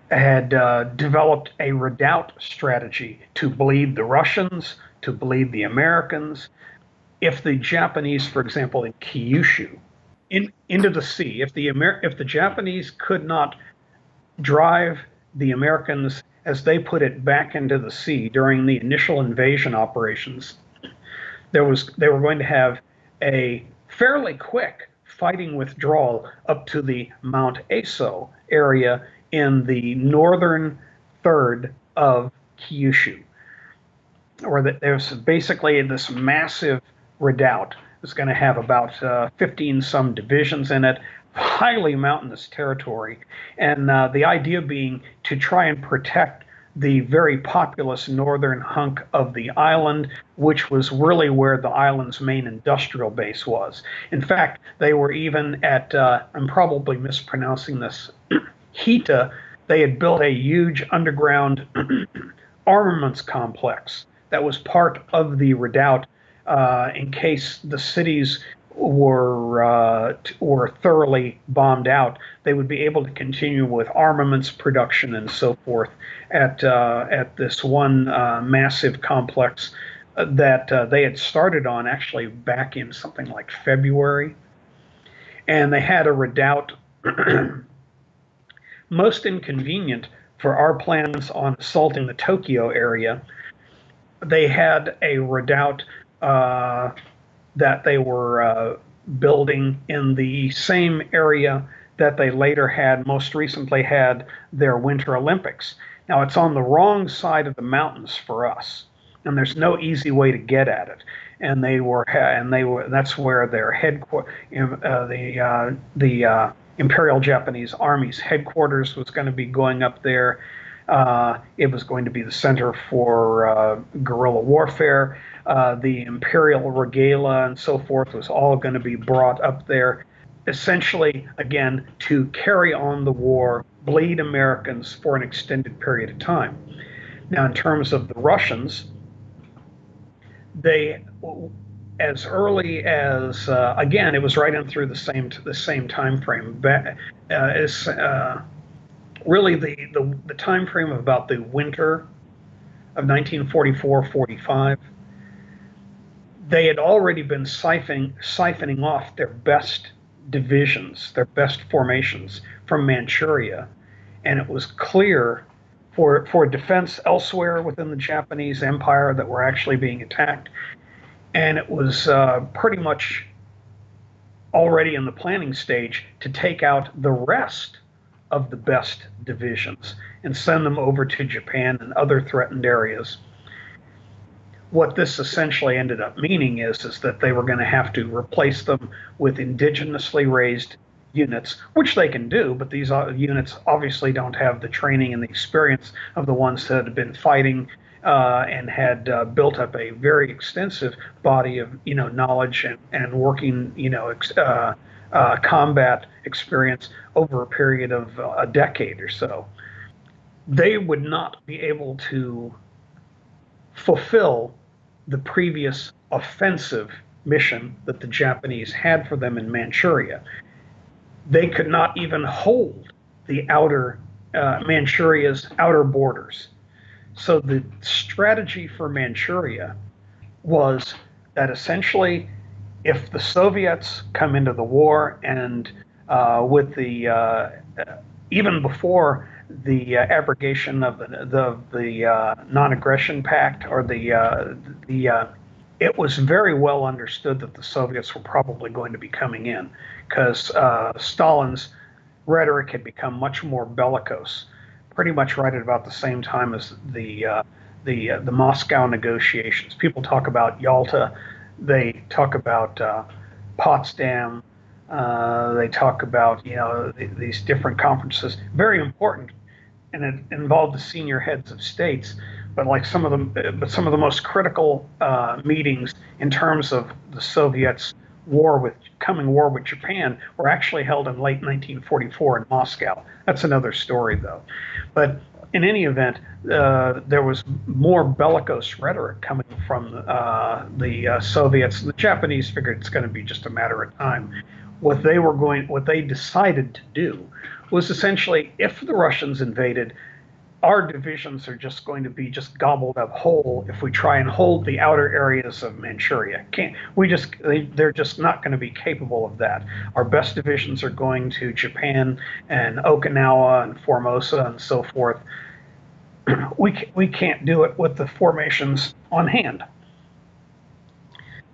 had developed a redoubt strategy to bleed the Russians, to bleed the Americans. If the Japanese, for example, in Kyushu, into the sea, if the Japanese could not drive the Americans, as they put it, back into the sea during the initial invasion operations, they were going to have a fairly quick fighting withdrawal up to the Mount Aso area in the northern third of Kyushu, where there's basically this massive redoubt was going to have about 15 some divisions in it, highly mountainous territory, and the idea being to try and protect the very populous northern hunk of the island, which was really where the island's main industrial base was. In fact, they were even at, I'm probably mispronouncing this, Hita. They had built a huge underground armaments complex that was part of the redoubt in case the cities were thoroughly bombed out. They would be able to continue with armaments production and so forth at this one massive complex that they had started on actually back in something like February, and they had a redoubt. Most inconvenient for our plans on assaulting the Tokyo area. They had a redoubt that they were building in the same area that they later had, most recently had their Winter Olympics. Now it's on the wrong side of the mountains for us, and there's no easy way to get at it. And that's where their headquarters, the Imperial Japanese Army's headquarters was going to be going up there. It was going to be the center for guerrilla warfare. The Imperial regalia and so forth was all going to be brought up there, essentially, again, to carry on the war, bleed Americans for an extended period of time. Now, in terms of the Russians, they, as early as again, it was right in through the same time frame. Really the time frame of about the winter of 1944-45. They had already been siphoning off their best divisions, their best formations from Manchuria, and it was clear for defense elsewhere within the Japanese Empire that were actually being attacked. And it was pretty much already in the planning stage to take out the rest of the best divisions and send them over to Japan and other threatened areas. What this essentially ended up meaning is that they were going to have to replace them with indigenously raised units, which they can do, but these units obviously don't have the training and the experience of the ones that had been fighting and had built up a very extensive body of knowledge and working combat experience over a period of a decade or so. They would not be able to fulfill the previous offensive mission that the Japanese had for them in Manchuria. They could not even hold the outer Manchuria's outer borders. So the strategy for Manchuria was that essentially, if the Soviets come into the war and with the even before the abrogation of the non-aggression pact or it was very well understood that the Soviets were probably going to be coming in because Stalin's rhetoric had become much more bellicose, pretty much right at about the same time as the Moscow negotiations. People talk about Yalta, they talk about Potsdam, they talk about these different conferences, very important, and it involved the senior heads of states. But like some of the most critical meetings in terms of the Soviets' war with Japan were actually held in late 1944 in Moscow. That's another story, though. But in any event, there was more bellicose rhetoric coming from the Soviets. The Japanese figured it's going to be just a matter of time. What they decided to do was essentially, if the Russians invaded, our divisions are just going to be gobbled up whole if we try and hold the outer areas of Manchuria. They're just not going to be capable of that. Our best divisions are going to Japan and Okinawa and Formosa and so forth. We can't do it with the formations on hand.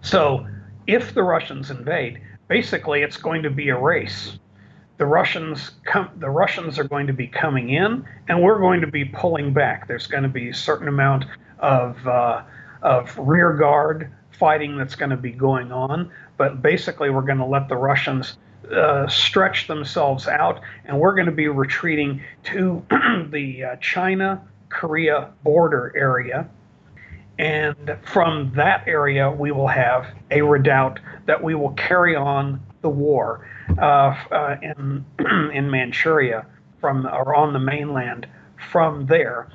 So if the Russians invade, basically it's going to be a race. The Russians are going to be coming in, and we're going to be pulling back. There's going to be a certain amount of rear guard fighting that's going to be going on, but basically we're going to let the Russians stretch themselves out, and we're going to be retreating to the China-Korea border area. And from that area, we will have a redoubt that we will carry on the war in in Manchuria or on the mainland from there.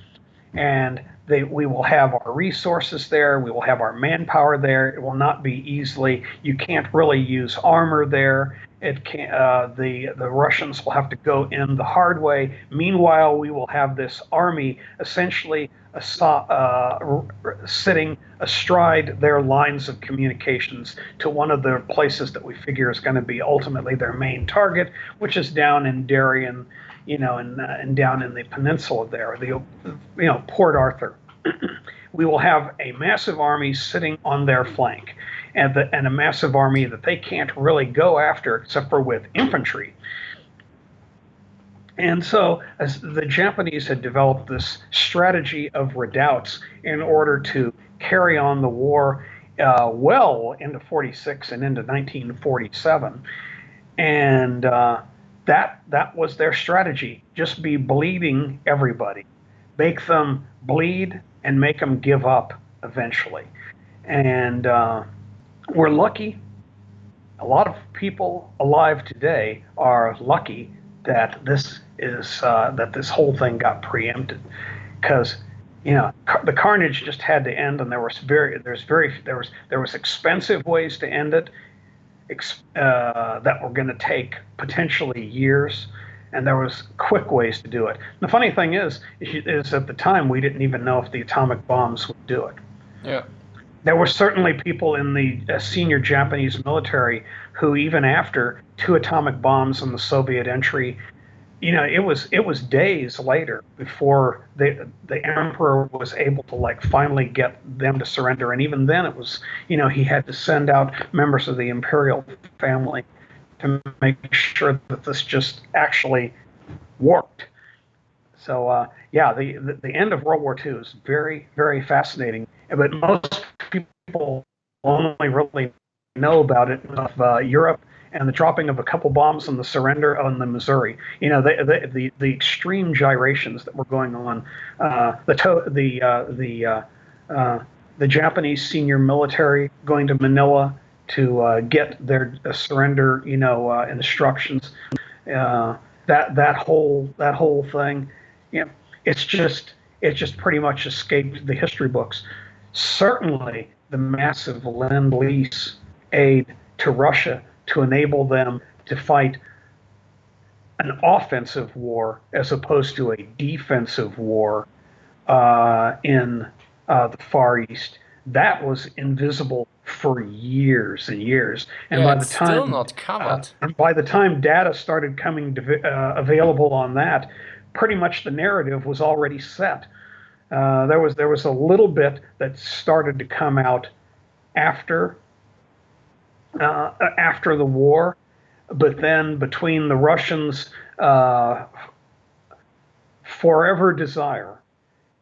And we will have our resources there. We will have our manpower there. It will not be easily. You can't really use armor there. It can the Russians will have to go in the hard way. Meanwhile, we will have this army essentially sitting astride their lines of communications to one of the places that we figure is going to be ultimately their main target, which is down in Darien, and down in the peninsula there, Port Arthur. We will have a massive army sitting on their flank, and a massive army that they can't really go after except for with infantry. And so as the Japanese had developed this strategy of redoubts in order to carry on the war well into 46 and into 1947. And that was their strategy. Just be bleeding everybody. Make them bleed and make them give up eventually. And we're lucky. A lot of people alive today are lucky that this whole thing got preempted, because the carnage just had to end, and there was expensive ways to end it that were going to take potentially years, and there was quick ways to do it. The funny thing is at the time we didn't even know if the atomic bombs would do it. Yeah. There were certainly people in the senior Japanese military who, even after 2 atomic bombs and the Soviet entry, it was days later before the emperor was able to finally get them to surrender. And even then it was, he had to send out members of the imperial family to make sure that this just actually worked. So the end of World War II is very, very fascinating. But most people only really know about it of Europe and the dropping of a couple bombs and the surrender on the Missouri. The extreme gyrations that were going on. The Japanese senior military going to Manila to get their surrender, instructions. That whole thing. It's just pretty much escaped the history books. Certainly, the massive Lend-Lease aid to Russia to enable them to fight an offensive war as opposed to a defensive war in the Far East. That was invisible for years and years. And by the time, still not covered. By the time data started coming available on that, pretty much the narrative was already set. There was a little bit that started to come out after the war, but then between the Russians' forever desire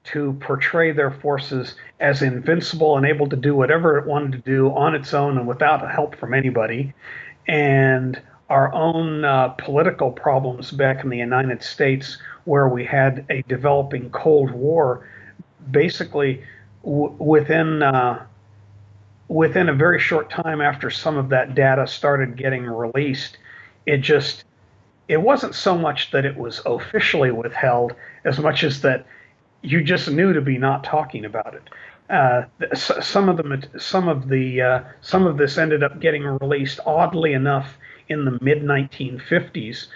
to portray their forces as invincible and able to do whatever it wanted to do on its own and without help from anybody, and our own political problems back in the United States, where we had a developing Cold War, basically within a very short time after some of that data started getting released, it wasn't so much that it was officially withheld as much as that you just knew to be not talking about it. Some of this ended up getting released, oddly enough, in the mid 1950s,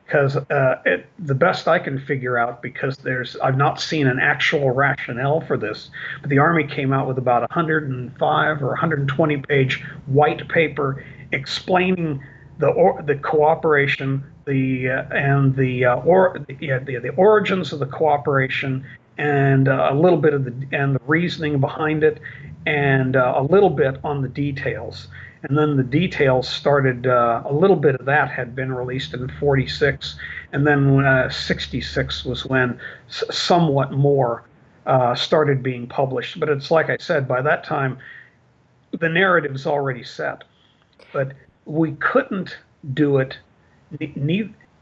because the best I can figure out, because I've not seen an actual rationale for this, but the Army came out with about 105 or 120 page white paper explaining the cooperation, the origins of the cooperation, and a little bit of the reasoning behind it, and a little bit on the details. And then the details started, a little bit of that had been released in 46, and then 66 was when somewhat more started being published. But it's like I said, by that time, the narrative's already set. But we couldn't do it.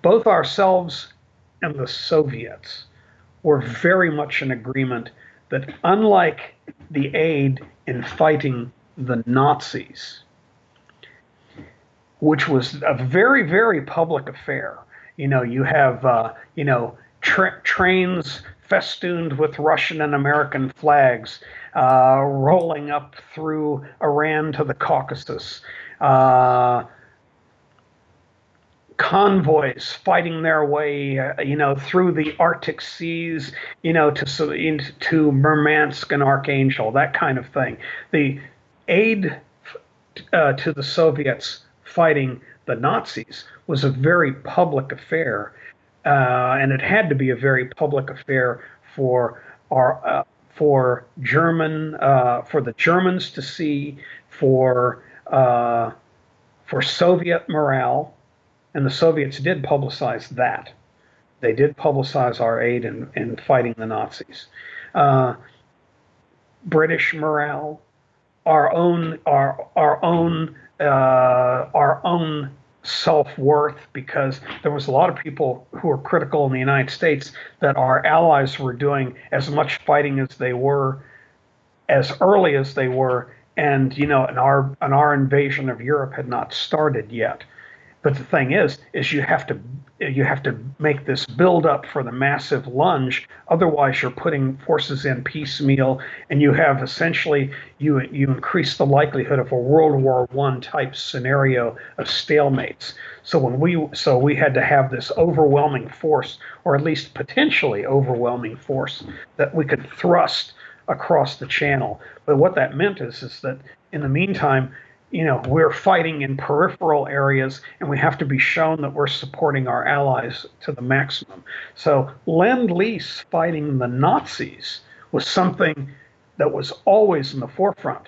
Both ourselves and the Soviets were very much in agreement that unlike the aid in fighting the Nazis, which was a very, very public affair. You have, trains festooned with Russian and American flags rolling up through Iran to the Caucasus. Convoys fighting their way, through the Arctic seas, to Murmansk and Archangel, that kind of thing. The aid to the Soviets fighting the Nazis was a very public affair, and it had to be a very public affair for for the Germans to see, for Soviet morale. And the Soviets did publicize that. They did publicize our aid in fighting the Nazis. British morale, our own self-worth, because there was a lot of people who were critical in the United States that our allies were doing as much fighting as they were, as early as they were, and our invasion of Europe had not started yet. But the thing is you have to make this build up for the massive lunge. Otherwise, you're putting forces in piecemeal, and you have essentially you increase the likelihood of a World War I type scenario of stalemates. So we had to have this overwhelming force, or at least potentially overwhelming force, that we could thrust across the channel. But what that meant is that in the meantime, we're fighting in peripheral areas, and we have to be shown that we're supporting our allies to the maximum. So Lend-Lease fighting the Nazis was something that was always in the forefront.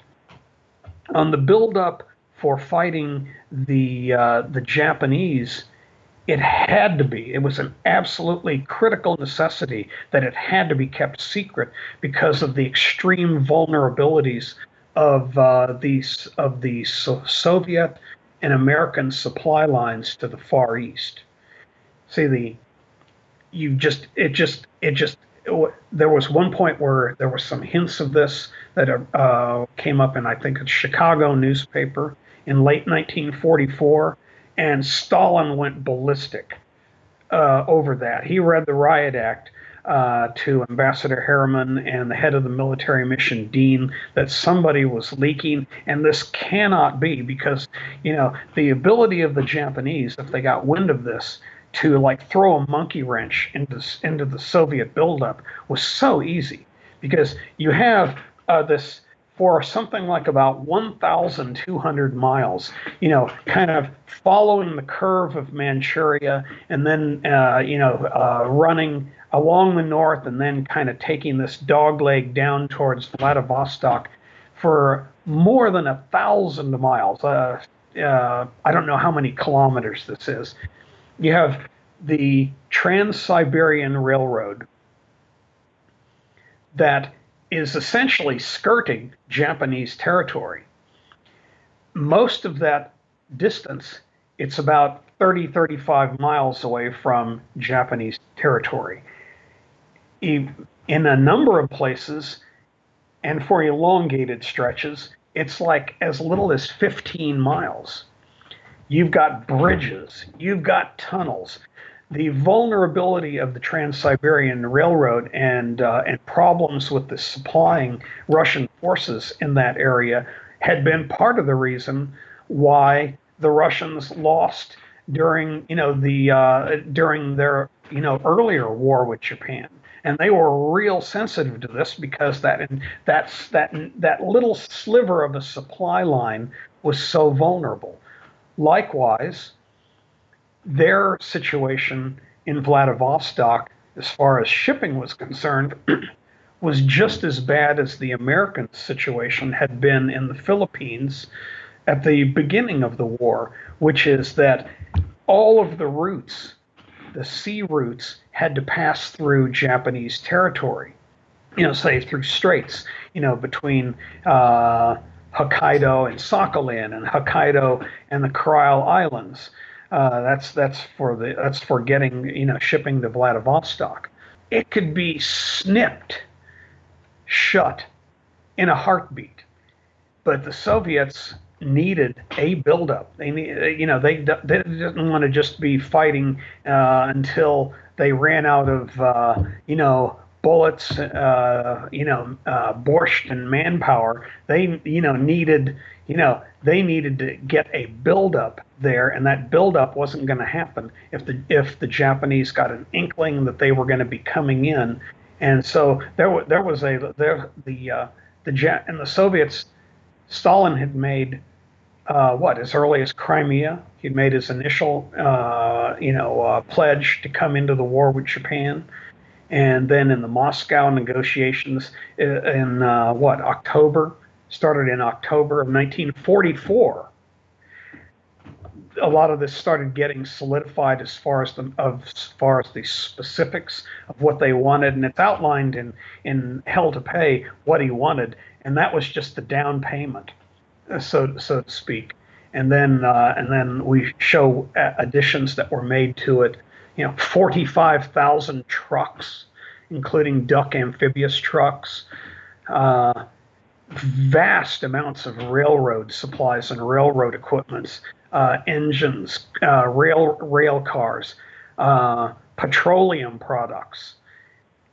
On the build-up for fighting the Japanese, it had to be. It was an absolutely critical necessity that it had to be kept secret because of the extreme vulnerabilities of the Soviet and American supply lines to the Far East. See, there was one point where there were some hints of this that came up in, I think, a Chicago newspaper in late 1944, and Stalin went ballistic over that. He read the Riot Act to Ambassador Harriman and the head of the military mission, Dean, that somebody was leaking, and this cannot be, because the ability of the Japanese, if they got wind of this, to throw a monkey wrench into the Soviet buildup was so easy, because you have this for something like about 1,200 miles, kind of following the curve of Manchuria, and then running along the north, and then kind of taking this dogleg down towards Vladivostok for more than 1,000 miles. I don't know how many kilometers this is. You have the Trans-Siberian Railroad that is essentially skirting Japanese territory. Most of that distance, it's about 35 miles away from Japanese territory. In a number of places, and for elongated stretches, it's like as little as 15 miles. You've got bridges, you've got tunnels. The vulnerability of the Trans-Siberian Railroad and problems with the supplying Russian forces in that area had been part of the reason why the Russians lost during during their earlier war with Japan. And they were real sensitive to this, because that little sliver of a supply line was so vulnerable. Likewise, their situation in Vladivostok, as far as shipping was concerned, was just as bad as the American situation had been in the Philippines at the beginning of the war, which is that all of the routes, the sea routes, had to pass through Japanese territory, say through straits, between Hokkaido and Sakhalin, and Hokkaido and the Kuril Islands. That's for getting, shipping to Vladivostok. It could be snipped shut in a heartbeat. But the Soviets needed a buildup. They didn't want to just be fighting until they ran out of bullets, borscht and manpower. They needed to get a buildup there, and that buildup wasn't going to happen if the Japanese got an inkling that they were going to be coming in. And so the Soviets. Stalin had made as early as Crimea. He'd made his initial pledge to come into the war with Japan, and then in the Moscow negotiations started in October of 1944. A lot of this started getting solidified as far as the specifics of what they wanted, and it's outlined in Hell to Pay what he wanted, and that was just the down payment, so to speak. And then we show additions that were made to it. 45,000 trucks, including duck amphibious trucks. Vast amounts of railroad supplies and railroad equipments, engines, rail cars, petroleum products.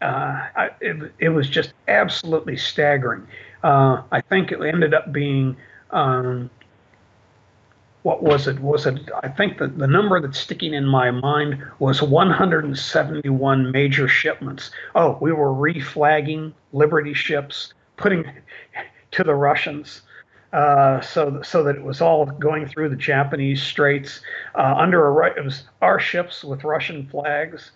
It was just absolutely staggering. I think it ended up being, what was it? I think that the number that's sticking in my mind was 171 major shipments. Oh, we were reflagging Liberty ships, putting to the Russians, so that it was all going through the Japanese straits it was our ships with Russian flags.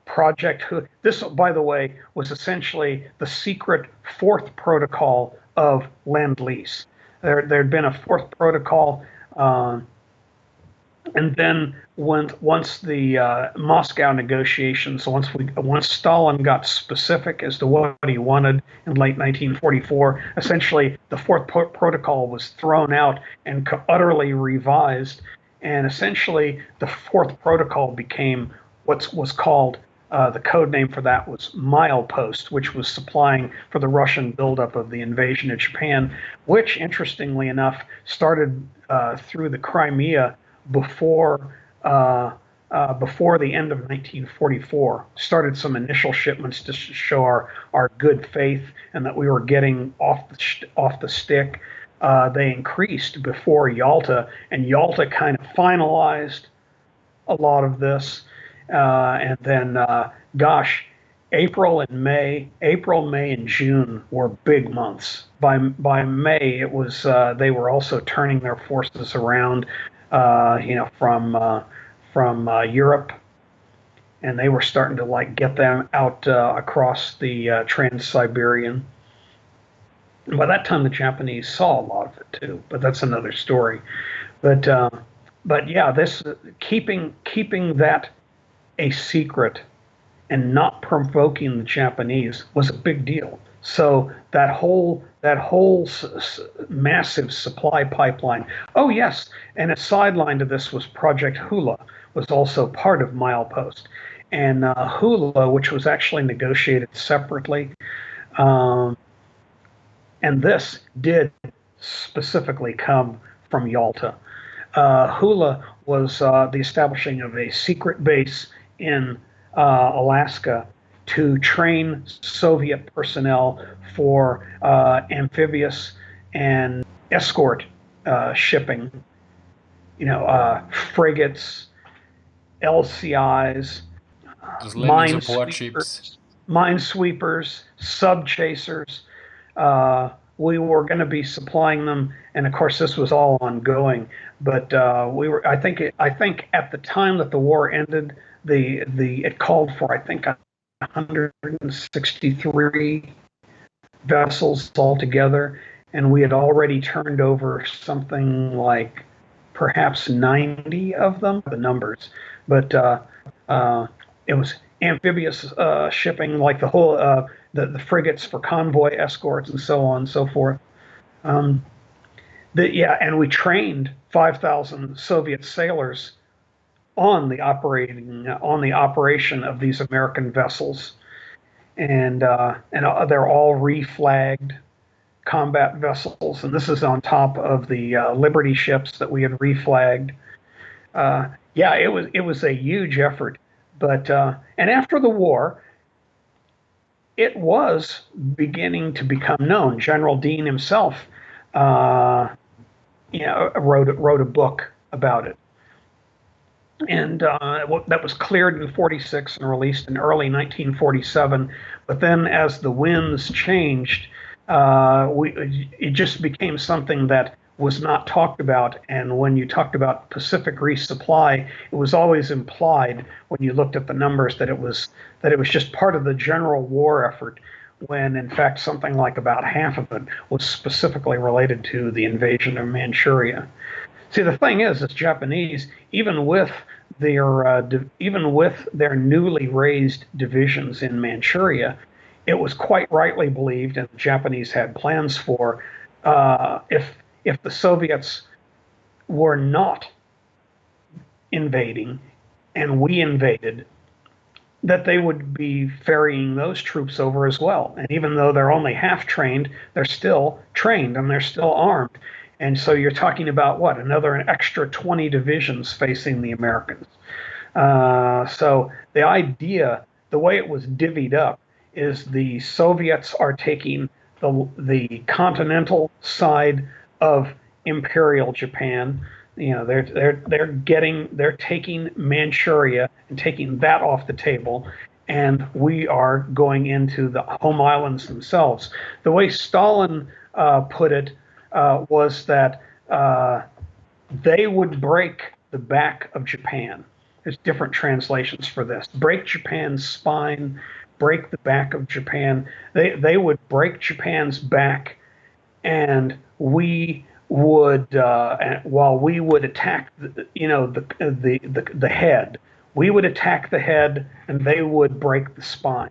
Project Hula. This, by the way, was essentially the secret fourth protocol of Lend-Lease. There'd been a fourth protocol. And then once the Moscow negotiations, once Stalin got specific as to what he wanted in late 1944, essentially the fourth protocol was thrown out and utterly revised, and essentially the fourth protocol became what was called the code name for that was Milepost, which was supplying for the Russian buildup of the invasion of Japan, which, interestingly enough, started through the Crimea before the end of 1944. Started some initial shipments to show our good faith and that we were getting off the stick. They increased before Yalta, and Yalta kind of finalized a lot of this. And then, April, May, and June were big months. By May, it was they were also turning their forces around, from Europe, and they were starting to get them out across the Trans-Siberian. By that time, the Japanese saw a lot of it too, but that's another story. But yeah, this keeping that a secret and not provoking the Japanese was a big deal. So that whole massive supply pipeline. Oh yes, and a sideline to this was Project Hula, was also part of Milepost, and Hula, which was actually negotiated separately, and this did specifically come from Yalta. Hula was the establishing of a secret base in Alaska to train Soviet personnel for amphibious and escort shipping, frigates, LCIs, minesweepers, sub chasers. We were going to be supplying them, and of course this was all ongoing. But I think at the time that the war ended, it called for 163 vessels altogether, and we had already turned over something like perhaps 90 of them, the numbers. But it was amphibious shipping, like the whole the frigates for convoy escorts and so on and so forth. Um, and we trained 5,000 Soviet sailors on the operation of these American vessels, and they're all reflagged combat vessels, and this is on top of the Liberty ships that we had reflagged. Yeah, it was a huge effort, but and after the war, it was beginning to become known. General Dean himself, uh, wrote a book about it, and that was cleared in '46 and released in early 1947. But then, as the winds changed, it just became something that was not talked about. And when you talked about Pacific resupply, it was always implied when you looked at the numbers that it was just part of the general war effort, when in fact something like about half of it was specifically related to the invasion of Manchuria. See, the thing is, Japanese, even with their newly raised divisions in Manchuria, it was quite rightly believed, and the Japanese had plans for, if the Soviets were not invading and we invaded, that they would be ferrying those troops over as well. And even though they're only half trained, they're still trained and they're still armed. And so you're talking about what, an extra 20 divisions facing the Americans. So the idea, the way it was divvied up, is the Soviets are taking the continental side of Imperial Japan. They're taking Manchuria and taking that off the table, and we are going into the home islands themselves. The way Stalin put it was that they would break the back of Japan. There's different translations for this. Break Japan's spine, break the back of Japan. They would break Japan's back, and we would, while we would attack, the head. We would attack the head, and they would break the spine.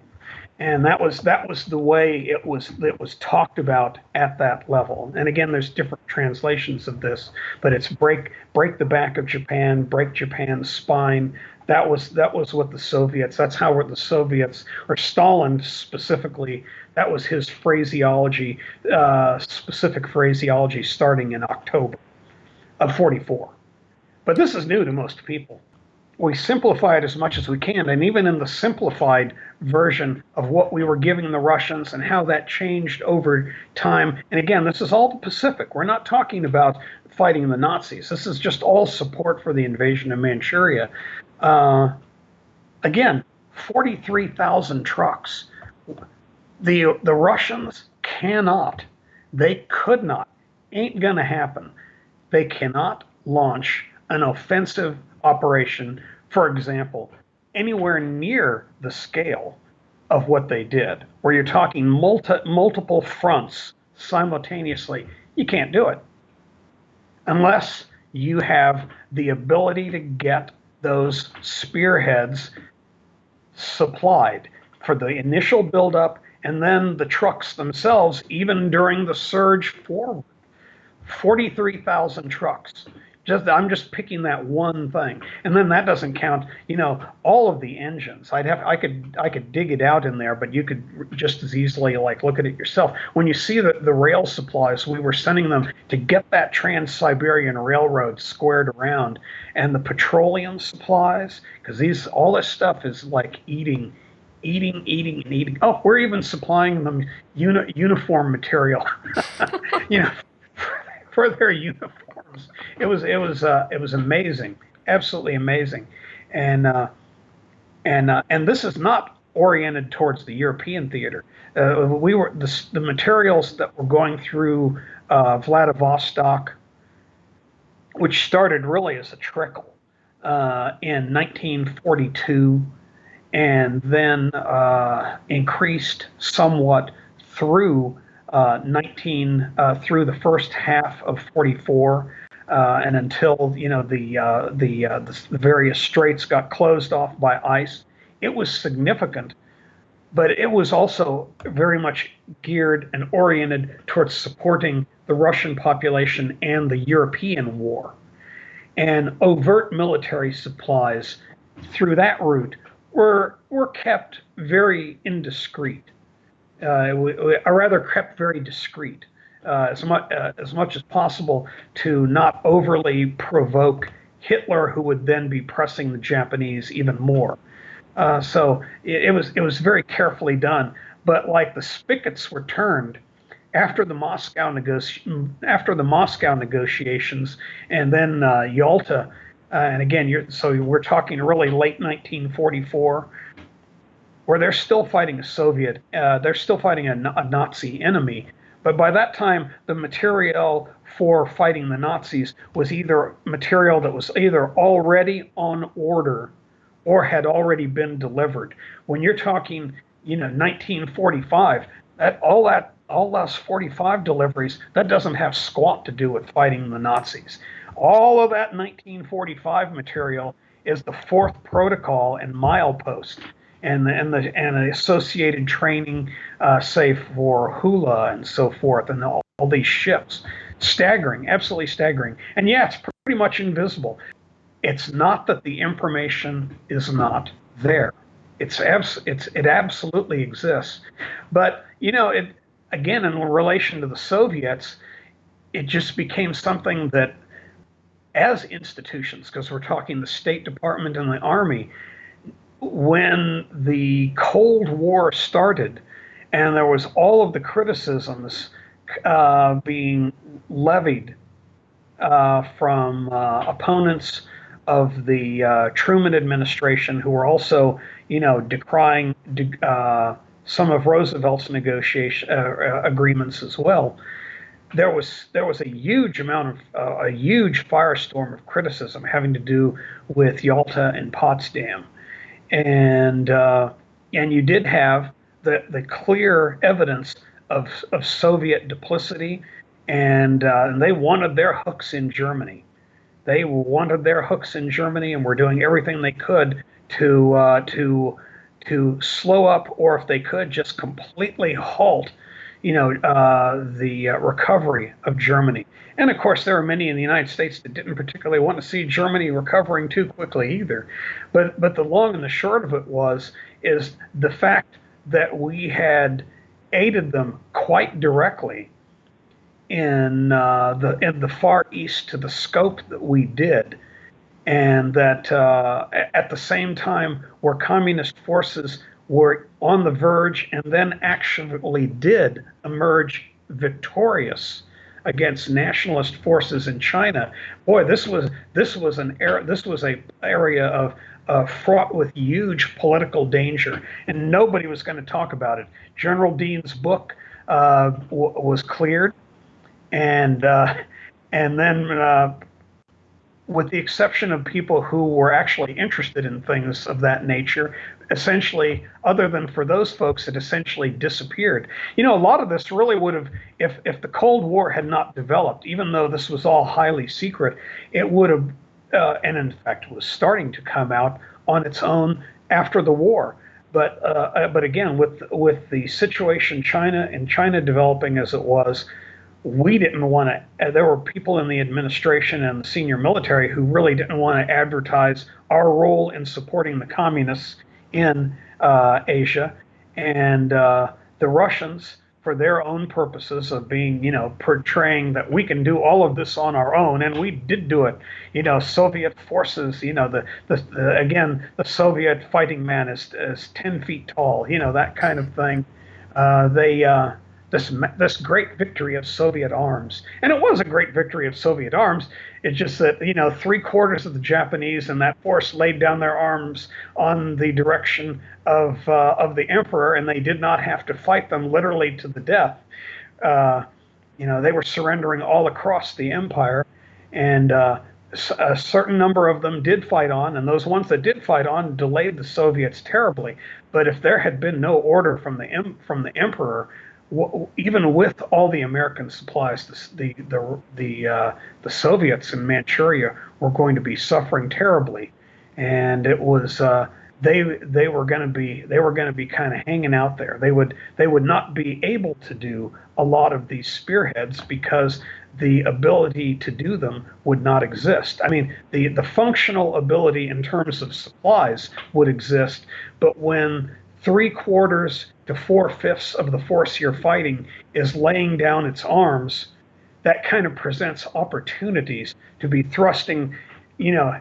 And that was the way it was talked about at that level. And again, there's different translations of this, but it's break the back of Japan, break Japan's spine. That was what the Soviets. That's how the Soviets, or Stalin specifically, that was his phraseology, specific phraseology, starting in October of '44. But this is new to most people. We simplify it as much as we can, and even in the simplified version of what we were giving the Russians and how that changed over time. And again, this is all the Pacific. We're not talking about fighting the Nazis. This is just all support for the invasion of Manchuria. Again, 43,000 trucks. The Russians cannot, they could not, ain't gonna happen. They cannot launch an offensive operation, for example, anywhere near the scale of what they did, where you're talking multiple fronts simultaneously. You can't do it unless you have the ability to get those spearheads supplied for the initial buildup, and then the trucks themselves, even during the surge forward. 43,000 trucks. I'm just picking that one thing, and then that doesn't count, all of the engines. I could dig it out in there, but you could just as easily look at it yourself. When you see the rail supplies, we were sending them to get that Trans-Siberian Railroad squared around, and the petroleum supplies, because all this stuff is like eating and eating. Oh, we're even supplying them uniform material, for their uniforms. It was amazing, absolutely amazing, and this is not oriented towards the European theater. The materials that were going through Vladivostok, which started really as a trickle in 1942, and then increased somewhat through through the first half of '44, and until the various straits got closed off by ice. It was significant, but it was also very much geared and oriented towards supporting the Russian population and the European war. And overt military supplies through that route were kept very indiscreet, or rather kept very discreet, as much as possible to not overly provoke Hitler, who would then be pressing the Japanese even more. So it was very carefully done. But like the spigots were turned after the Moscow negotiations, and then Yalta, and again, so we're talking really late 1944, where they're still fighting they're still fighting a Nazi enemy. But by that time, the material for fighting the Nazis was either material that was either already on order or had already been delivered. When you're talking, 1945, all those 45 deliveries, that doesn't have squat to do with fighting the Nazis. All of that 1945 material is the fourth protocol and milepost, and the associated training, say for Hula and so forth, and all these ships. Staggering, absolutely staggering. And yeah, it's pretty much invisible. It's not that the information is not there. It absolutely exists. But again, in relation to the Soviets, it just became something that, as institutions, because we're talking the State Department and the Army, when the Cold War started, and there was all of the criticisms being levied from opponents of the Truman administration, who were also, decrying some of Roosevelt's negotiation agreements as well. There was a huge amount of a huge firestorm of criticism having to do with Yalta and Potsdam, and you did have the clear evidence of Soviet duplicity, and they wanted their hooks in Germany. They wanted their hooks in Germany, and were doing everything they could to slow up, or if they could, just completely halt, the recovery of Germany. And of course, there are many in the United States that didn't particularly want to see Germany recovering too quickly either. But the long and the short of it is the fact that we had aided them quite directly in the Far East to the scope that we did, and that at the same time where communist forces were on the verge and then actually did emerge victorious against nationalist forces in China. Boy, this was an area of fraught with huge political danger, and nobody was going to talk about it. General Dean's book was cleared, and then with the exception of people who were actually interested in things of that nature, essentially, other than for those folks, it essentially disappeared. A lot of this really would have, if the Cold War had not developed, even though this was all highly secret, it would have, and in fact was starting to come out on its own after the war. But again, with the situation China developing as it was, we didn't want to. There were people in the administration and the senior military who really didn't want to advertise our role in supporting the communists in Asia, and the Russians, for their own purposes of being, portraying that we can do all of this on our own, and we did do it. Soviet forces, the Soviet fighting man is 10 feet tall, that kind of thing. This great victory of Soviet arms. And it was a great victory of Soviet arms. It's just that, 3/4 of the Japanese and that force laid down their arms on the direction of the emperor, and they did not have to fight them literally to the death. They were surrendering all across the empire, and a certain number of them did fight on, and those ones that did fight on delayed the Soviets terribly. But if there had been no order from the emperor, even with all the American supplies, the Soviets in Manchuria were going to be suffering terribly, and it was they were going to be kind of hanging out there. They would not be able to do a lot of these spearheads because the ability to do them would not exist. I mean, the functional ability in terms of supplies would exist, but when 3/4 to 4/5 of the force you're fighting is laying down its arms, that kind of presents opportunities to be thrusting,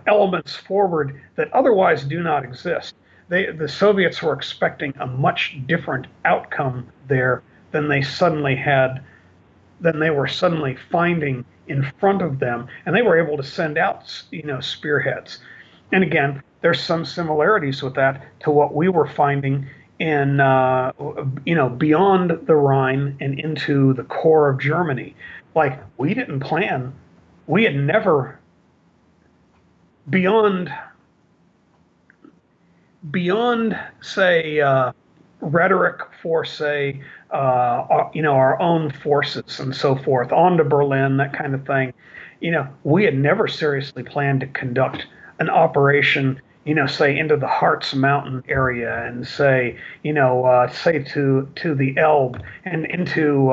elements forward that otherwise do not exist. The Soviets were expecting a much different outcome there than they suddenly had, than they were suddenly finding in front of them, and they were able to send out, spearheads. And again, there's some similarities with that to what we were finding in, beyond the Rhine and into the core of Germany. Like, we didn't plan, we had never, beyond say, rhetoric for, say, our own forces and so forth, on to Berlin, that kind of thing. We had never seriously planned to conduct an operation, say into the Harz Mountain area, and say, say to the Elbe and into,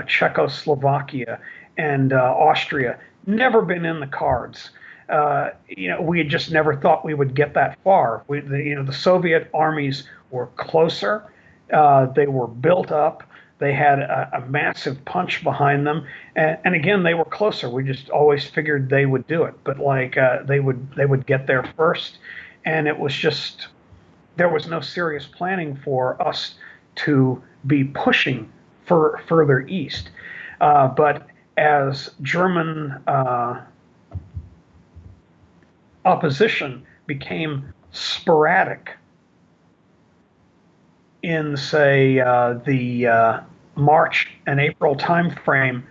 Czechoslovakia and Austria. Never been in the cards. We had just never thought we would get that far. The Soviet armies were closer. They were built up. They had a massive punch behind them, and again, they were closer. We just always figured they would do it, but they would get there first, and it was just, there was no serious planning for us to be pushing further east. But as German opposition became sporadic in, say, the March and April timeframe,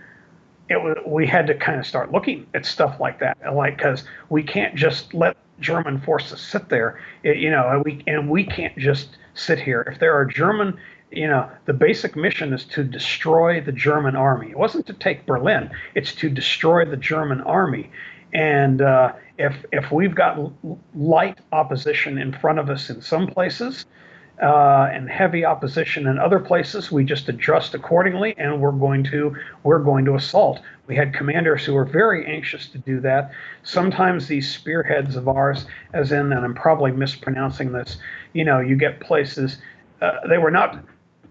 we had to kind of start looking at stuff like that, because we can't just let German forces sit there, and we can't just sit here. If there are German, the basic mission is to destroy the German army. It wasn't to take Berlin; it's to destroy the German army. And if we've got light opposition in front of us in some places, and heavy opposition in other places, we just adjust accordingly, and we're going to assault. We had commanders who were very anxious to do that. Sometimes these spearheads of ours, as in, and I'm probably mispronouncing this, you get places, they were not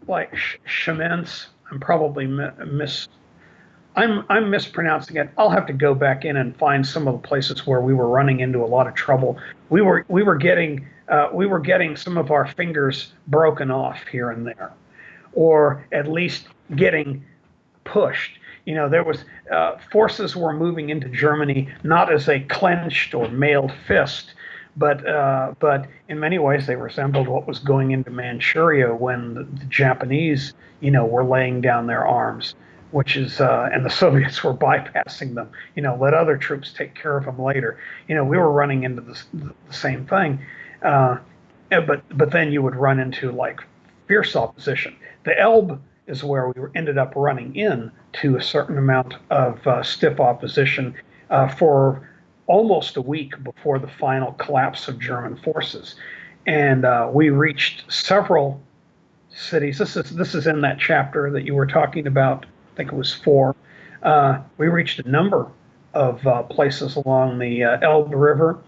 like Shemens. I'm probably I'm mispronouncing it. I'll have to go back in and find some of the places where we were running into a lot of trouble. We were getting some of our fingers broken off here and there, or at least getting pushed. There was forces were moving into Germany not as a clenched or mailed fist, but in many ways they resembled what was going into Manchuria when the Japanese, were laying down their arms, which is, and the Soviets were bypassing them. Let other troops take care of them later. We were running into the same thing. But then you would run into like fierce opposition. The Elbe is where we ended up running in to a certain amount of stiff opposition for almost a week before the final collapse of German forces, and we reached several cities. This is in that chapter that you were talking about. I think it was 4. We reached a number of places along the Elbe River.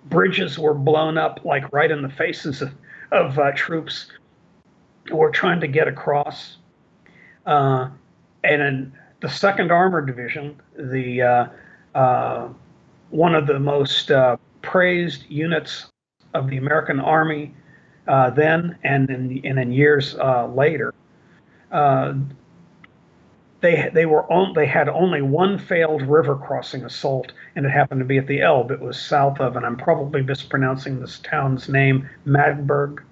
Bridges were blown up like right in the faces of troops who were trying to get across. And in the 2nd Armored Division, the one of the most praised units of the American Army then and in years later, they had only one failed river crossing assault, and it happened to be at the Elbe. It was south of, and I'm probably mispronouncing this town's name, Magdeburg.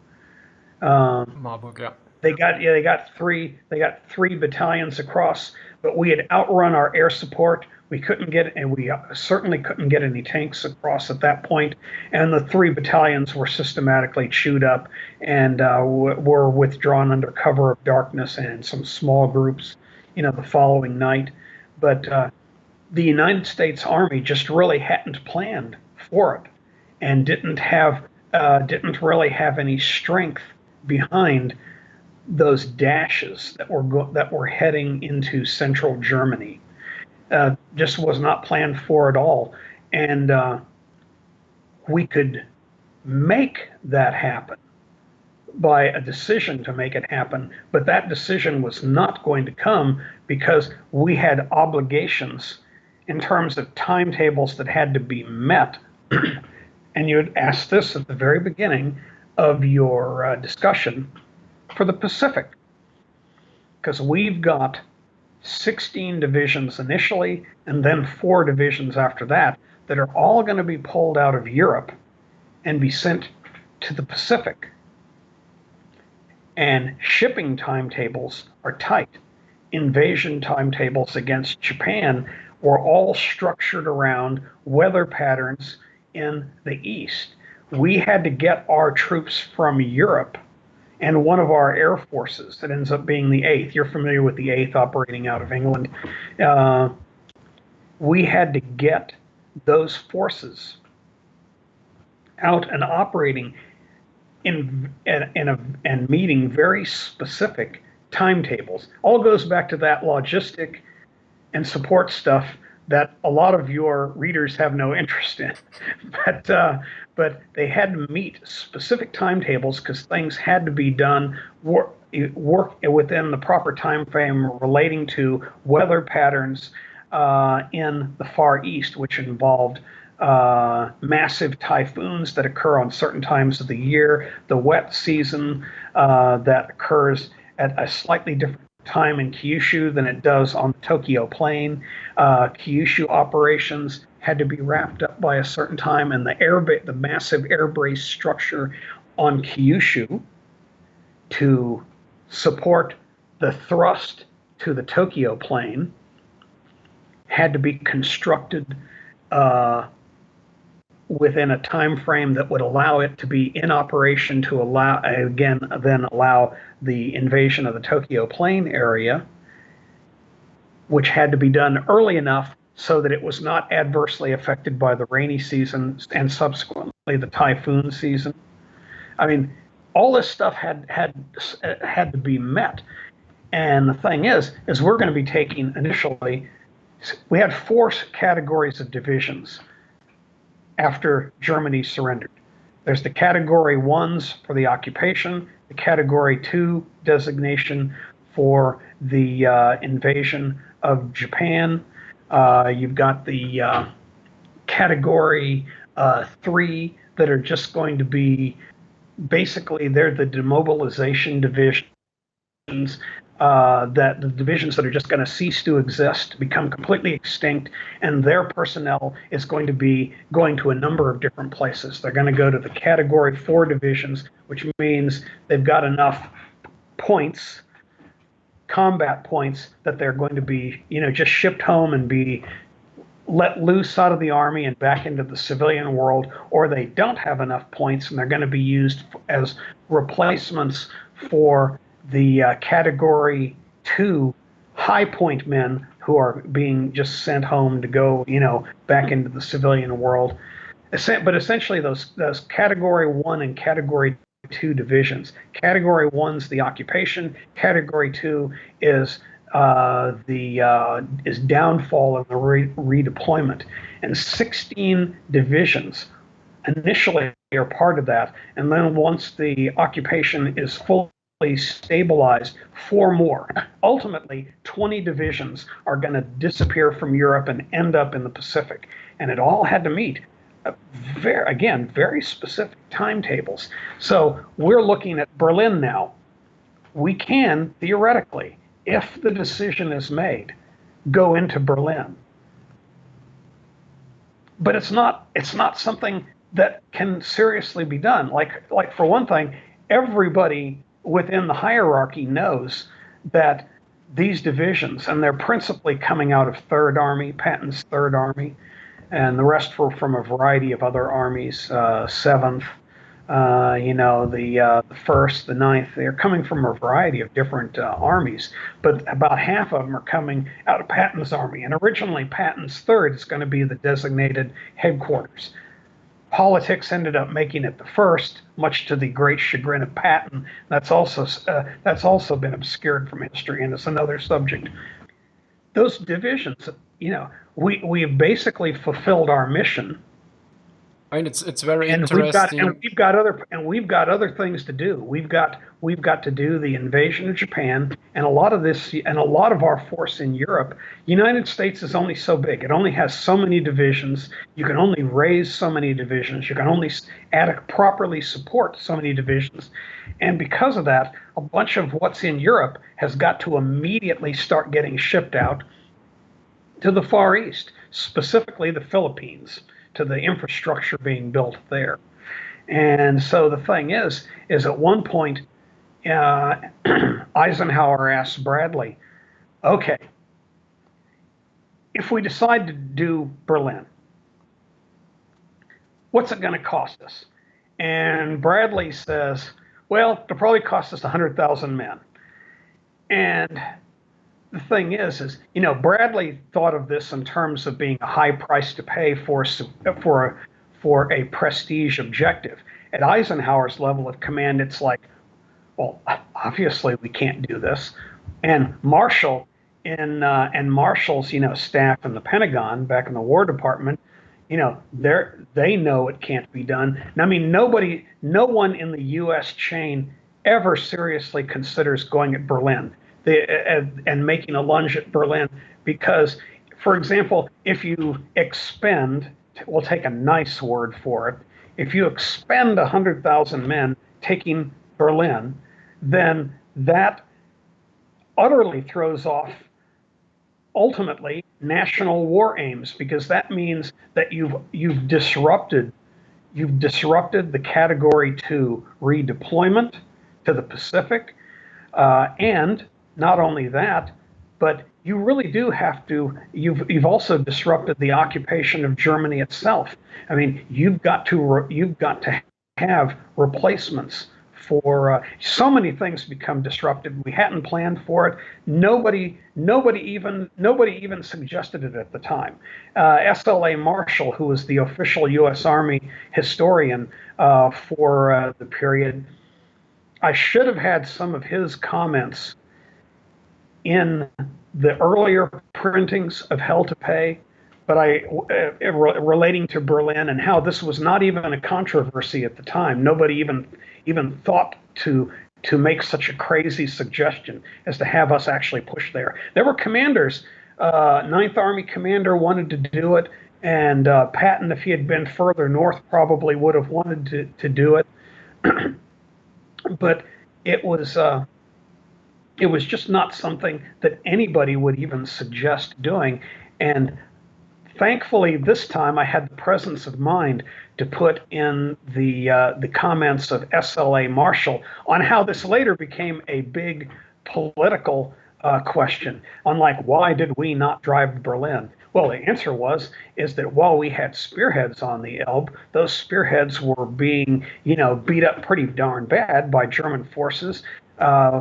Marburg, yeah. They got three battalions across, but we had outrun our air support. We couldn't get, and we certainly couldn't get any tanks across at that point. And the 3 battalions were systematically chewed up and were withdrawn under cover of darkness and some small groups, the following night. But the United States Army just really hadn't planned for it, and didn't have didn't really have any strength behind those dashes that were heading into central Germany. Just was not planned for at all, and we could make that happen by a decision to make it happen, but that decision was not going to come because we had obligations in terms of timetables that had to be met. And you had asked this at the very beginning of your discussion for the Pacific, because we've got 16 divisions initially and then 4 divisions after that are all going to be pulled out of Europe and be sent to the Pacific. And shipping timetables are tight. Invasion timetables against Japan were all structured around weather patterns in the east. We had to get our troops from Europe and one of our air forces that ends up being the 8th. You're familiar with the 8th operating out of England. We had to get those forces out and operating and meeting very specific timetables. All goes back to that logistic and support stuff that a lot of your readers have no interest in. But they had to meet specific timetables because things had to be done, work within the proper time frame relating to weather patterns in the Far East, which involved massive typhoons that occur on certain times of the year, the wet season that occurs at a slightly different time in Kyushu than it does on the Tokyo Plain. Kyushu operations had to be wrapped up by a certain time, and the massive air base structure on Kyushu to support the thrust to the Tokyo Plain had to be constructed within a time frame that would allow it to be in operation to allow the invasion of the Tokyo Plain area, which had to be done early enough so that it was not adversely affected by the rainy season and subsequently the typhoon season. I mean, all this stuff had to be met. And the thing is we're going to be taking initially, we had 4 categories of divisions after Germany surrendered. There's the category 1s for the occupation, the category 2 designation for the invasion of Japan. You've got the category 3 that are just going to be, basically they're the demobilization divisions, that the divisions that are just going to cease to exist, become completely extinct, and their personnel is going to be going to a number of different places. They're going to go to the category 4 divisions, which means they've got enough points, combat points, that they're going to be, just shipped home and be let loose out of the army and back into the civilian world, or they don't have enough points and they're going to be used as replacements for the category 2 high point men who are being just sent home to go, back into the civilian world. But essentially those category 1 and category 2 divisions. Category 1's the occupation. Category 2 is downfall of the redeployment. And 16 divisions initially are part of that. And then once the occupation is fully stabilized, 4 more. Ultimately, 20 divisions are going to disappear from Europe and end up in the Pacific. And it all had to meet very specific timetables. So we're looking at Berlin now. We can, theoretically, if the decision is made, go into Berlin. But it's not something that can seriously be done. Like for one thing, everybody within the hierarchy knows that these divisions, and they're principally coming out of Third Army, Patton's Third Army, and the rest were from a variety of other armies, 7th, the 1st, the 9th. They're coming from a variety of different armies, but about half of them are coming out of Patton's army. And originally, Patton's 3rd is going to be the designated headquarters. Politics ended up making it the first, much to the great chagrin of Patton. That's also been obscured from history, and it's another subject. Those divisions, we have basically fulfilled our mission. I mean, it's very And interesting. we've got other things to do. We've got to do the invasion of Japan, and a lot of our force in Europe. United States is only so big. It only has so many divisions. You can only raise so many divisions. You can only properly support so many divisions, and because of that, a bunch of what's in Europe has got to immediately start getting shipped out to the Far East, specifically the Philippines, to the infrastructure being built there. And so the thing is at one point, Eisenhower asked Bradley, okay, if we decide to do Berlin, what's it going to cost us? And Bradley says, well, it'll probably cost us 100,000 men. And the thing is, Bradley thought of this in terms of being a high price to pay for a prestige objective. At Eisenhower's level of command, it's like, well, obviously we can't do this. And Marshall and Marshall's staff in the Pentagon back in the War Department, they know it can't be done. And I mean, no one in the U.S. chain ever seriously considers going at Berlin. And making a lunge at Berlin, because, for example, if you expend, we'll take a nice word for it, if you expend 100,000 men taking Berlin, then that utterly throws off, ultimately, national war aims, because that means that you've disrupted the Category 2 redeployment to the Pacific, and not only that, but you really do have to. You've also disrupted the occupation of Germany itself. I mean, you've got to have replacements for so many things become disrupted. We hadn't planned for it. Nobody even suggested it at the time. S.L.A. Marshall, who was the official U.S. Army historian for the period, I should have had some of his comments in the earlier printings of Hell to Pay, but relating to Berlin and how this was not even a controversy at the time. Nobody even thought to make such a crazy suggestion as to have us actually push there. There were commanders. Ninth Army commander wanted to do it, and Patton, if he had been further north, probably would have wanted to do it. But it was just not something that anybody would even suggest doing. And thankfully, this time I had the presence of mind to put in the comments of S.L.A. Marshall on how this later became a big political question on, like, why did we not drive Berlin? Well, the answer is that while we had spearheads on the Elbe, those spearheads were being, beat up pretty darn bad by German forces.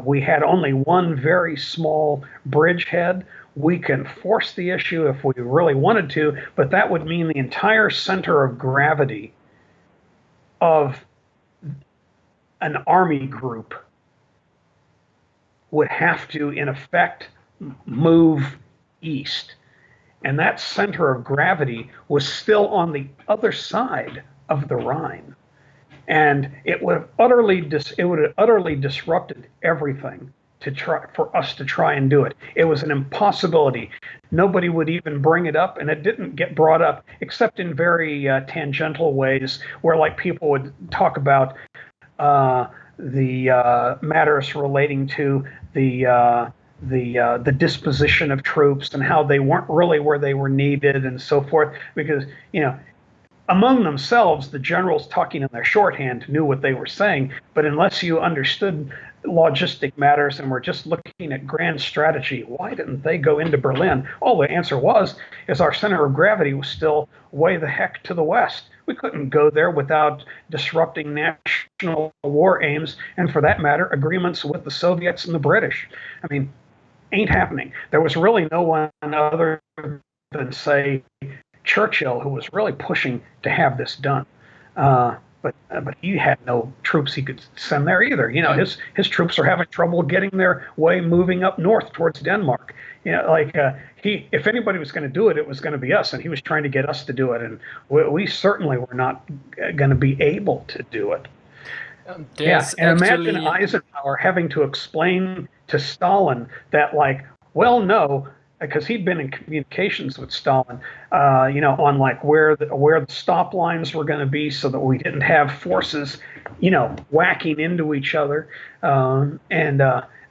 We had only one very small bridgehead. We can force the issue if we really wanted to, but that would mean the entire center of gravity of an army group would have to, in effect, move east. And that center of gravity was still on the other side of the Rhine. And it would have utterly disrupted everything for us to try and do it. It was an impossibility. Nobody would even bring it up, and it didn't get brought up except in very tangential ways, where, like, people would talk about the matters relating to the disposition of troops and how they weren't really where they were needed and so forth, because among themselves, the generals talking in their shorthand knew what they were saying, but unless you understood logistic matters and were just looking at grand strategy, why didn't they go into Berlin? All the answer is our center of gravity was still way the heck to the west. We couldn't go there without disrupting national war aims, and for that matter, agreements with the Soviets and the British. I mean, ain't happening. There was really no one other than, say, Churchill, who was really pushing to have this done. But he had no troops he could send there either. Yeah. His troops are having trouble getting their way moving up north towards Denmark. If anybody was going to do it, it was going to be us, and he was trying to get us to do it, and we certainly were not going to be able to do it. There's and actually... imagine Eisenhower having to explain to Stalin that, no, because he'd been in communications with Stalin, on where the stop lines were going to be, so that we didn't have forces, whacking into each other.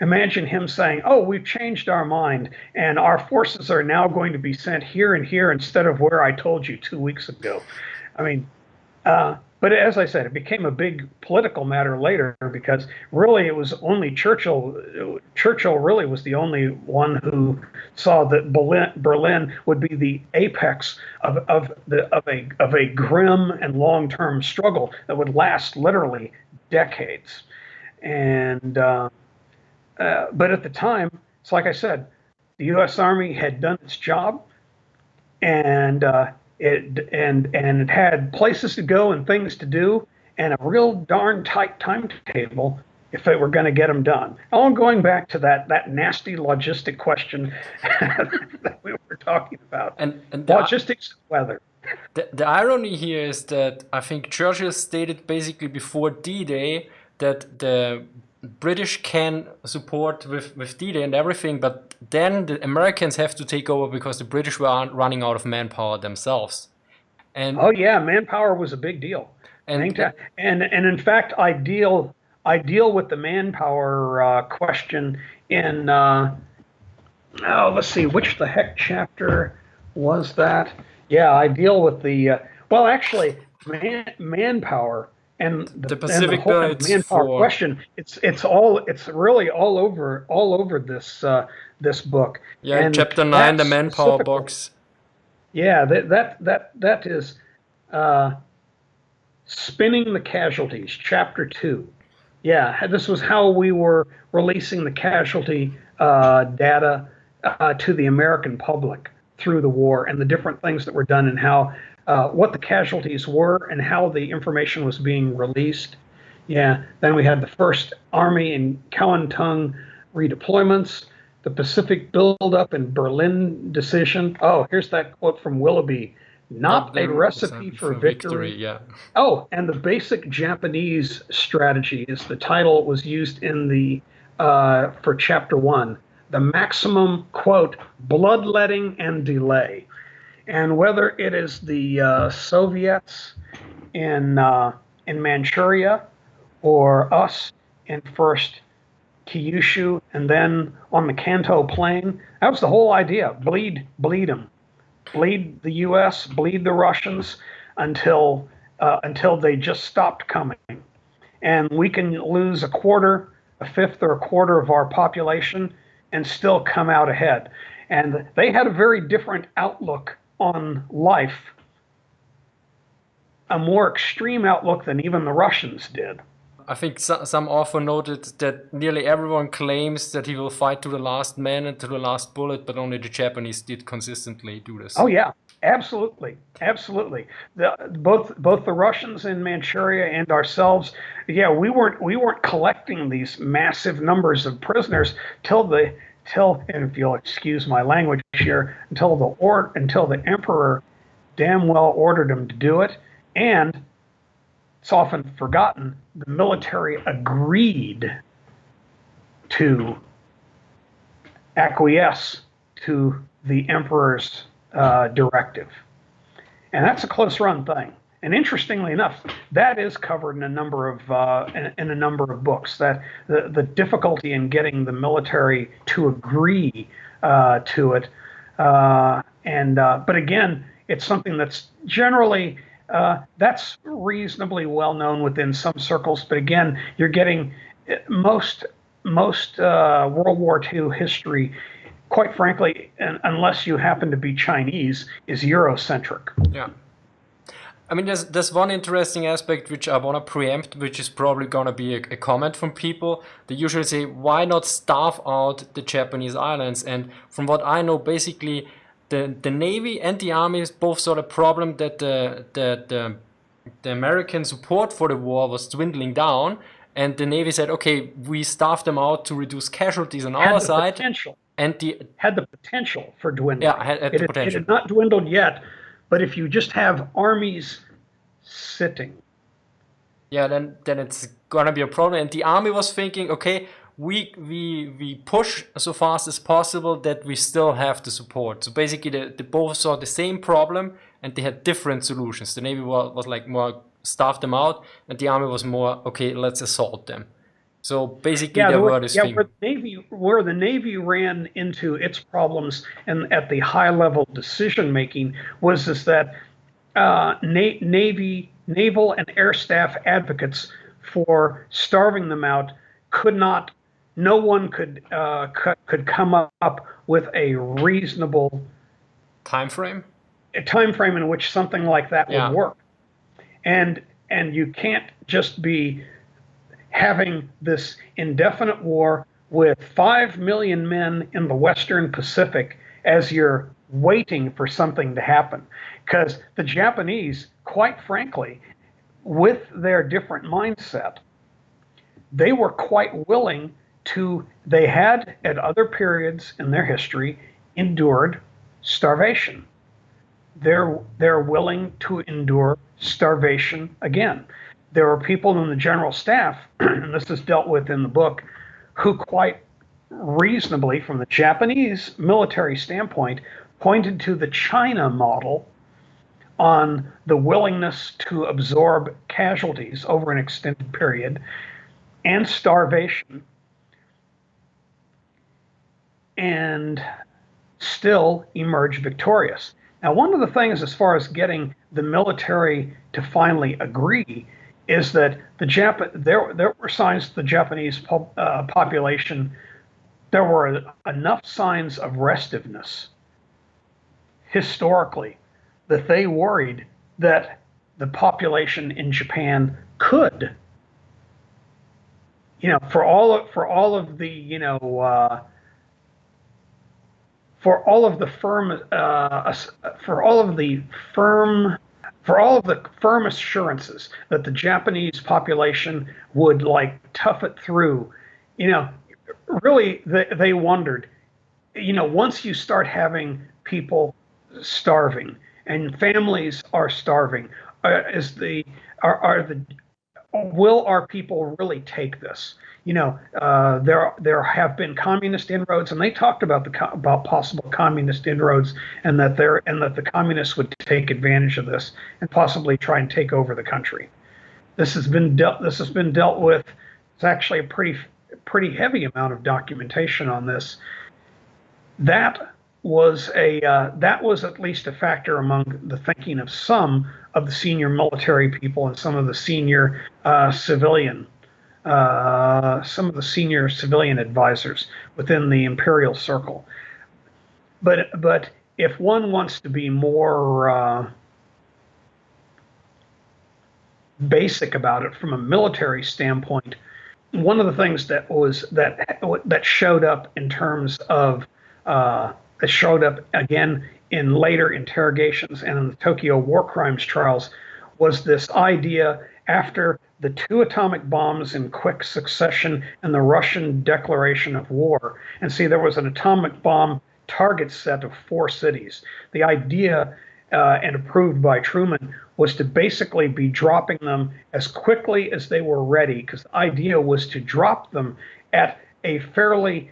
Imagine him saying, "Oh, we've changed our mind, and our forces are now going to be sent here and here instead of where I told you 2 weeks ago." I mean, but as I said, it became a big political matter later, because really it was only Churchill. Churchill really was the only one who saw that Berlin would be the apex of a grim and long-term struggle that would last literally decades. And but at the time, it's like I said, the U.S. Army had done its job, and it had places to go and things to do, and a real darn tight timetable if they were going to get them done. All going back to that nasty logistic question that we were talking about. And logistics, weather. The irony here is that I think Churchill stated basically before D-Day that the British can support with D-Day and everything, but then the Americans have to take over because the British were running out of manpower themselves. And oh yeah, manpower was a big deal. And in fact, I deal with the manpower question in let's see, which the heck chapter was that? Yeah, I deal with the manpower. And the Pacific whole manpower question. It's really all over this book. Yeah, and chapter 9, the manpower box. Yeah, that is spinning the casualties, chapter 2. Yeah, this was how we were releasing the casualty data to the American public through the war, and the different things that were done, and how. What the casualties were and how the information was being released. Yeah. Then we had the First Army in Kwantung redeployments, the Pacific buildup and Berlin decision. Oh, here's that quote from Willoughby. Not a recipe for victory. Yeah. Oh, and the basic Japanese strategy is the title was used in the for chapter 1. The maximum, quote, bloodletting and delay. And whether it is the Soviets in Manchuria, or us in first Kyushu and then on the Kanto Plain, that was the whole idea. Bleed them. Bleed the U.S., bleed the Russians until they just stopped coming. And we can lose a quarter, a fifth, or a quarter of our population and still come out ahead. And they had a very different outlook on life, a more extreme outlook than even the Russians did. I think some author noted that nearly everyone claims that he will fight to the last man and to the last bullet, but only the Japanese did consistently do this. Oh yeah, absolutely. Both the Russians in Manchuria and ourselves, yeah, we weren't collecting these massive numbers of prisoners till, and if you'll excuse my language here, until the emperor damn well ordered him to do it. And it's often forgotten, the military agreed to acquiesce to the emperor's directive. And that's a close run thing. And interestingly enough, that is covered in a number of books. That the difficulty in getting the military to agree to it, but again, it's something that's generally that's reasonably well known within some circles. But again, you're getting most World War II history, quite frankly, unless you happen to be Chinese, is Euro-centric. Yeah. I mean, there's one interesting aspect which I want to preempt, which is probably going to be a comment from people. They usually say, why not starve out the Japanese islands? And from what I know, basically, the Navy and the Army both saw the problem that the the American support for the war was dwindling down, and the Navy said, okay, we staffed them out to reduce casualties on our side. Had the potential for dwindling. Yeah, had the potential. It had not dwindled yet, but if you just have armies sitting. Yeah, then it's gonna be a problem. And the army was thinking, okay, we push so fast as possible that we still have the support. So basically, they both saw the same problem and they had different solutions. The Navy was like more staff them out, and the army was more, okay, let's assault them. So basically, there were this thing. Where the Navy ran into its problems and at the high level decision making was that naval and air staff advocates for starving them out no one could come up with a reasonable time frame in which something like that would work. And you can't just be having this indefinite war with 5 million men in the Western Pacific as you're waiting for something to happen. Because the Japanese, quite frankly, with their different mindset, they were quite willing to, they had at other periods in their history endured starvation. They're willing to endure starvation again. There are people in the general staff, and this is dealt with in the book, who quite reasonably, from the Japanese military standpoint, pointed to the China model on the willingness to absorb casualties over an extended period and starvation, and still emerge victorious. Now, one of the things as far as getting the military to finally agree is that there were signs that the Japanese population, there were enough signs of restiveness historically that they worried that the population in Japan could, for all of the firm assurances that the Japanese population would tough it through, really they wondered, once you start having people starving and families are starving, will our people really take this? There have been communist inroads, and they talked about possible communist inroads, and that the communists would take advantage of this and possibly try and take over the country. This has been dealt with. It's actually a pretty heavy amount of documentation on this. That was at least a factor among the thinking of some of the senior military people and some of the senior civilian advisors within the imperial circle. But if one wants to be more basic about it from a military standpoint, one of the things that showed up in terms of that showed up again in later interrogations and in the Tokyo war crimes trials was this idea after the 2 atomic bombs in quick succession and the Russian declaration of war. And see, there was an atomic bomb target set of 4 cities. The idea, and approved by Truman, was to basically be dropping them as quickly as they were ready, because the idea was to drop them at a fairly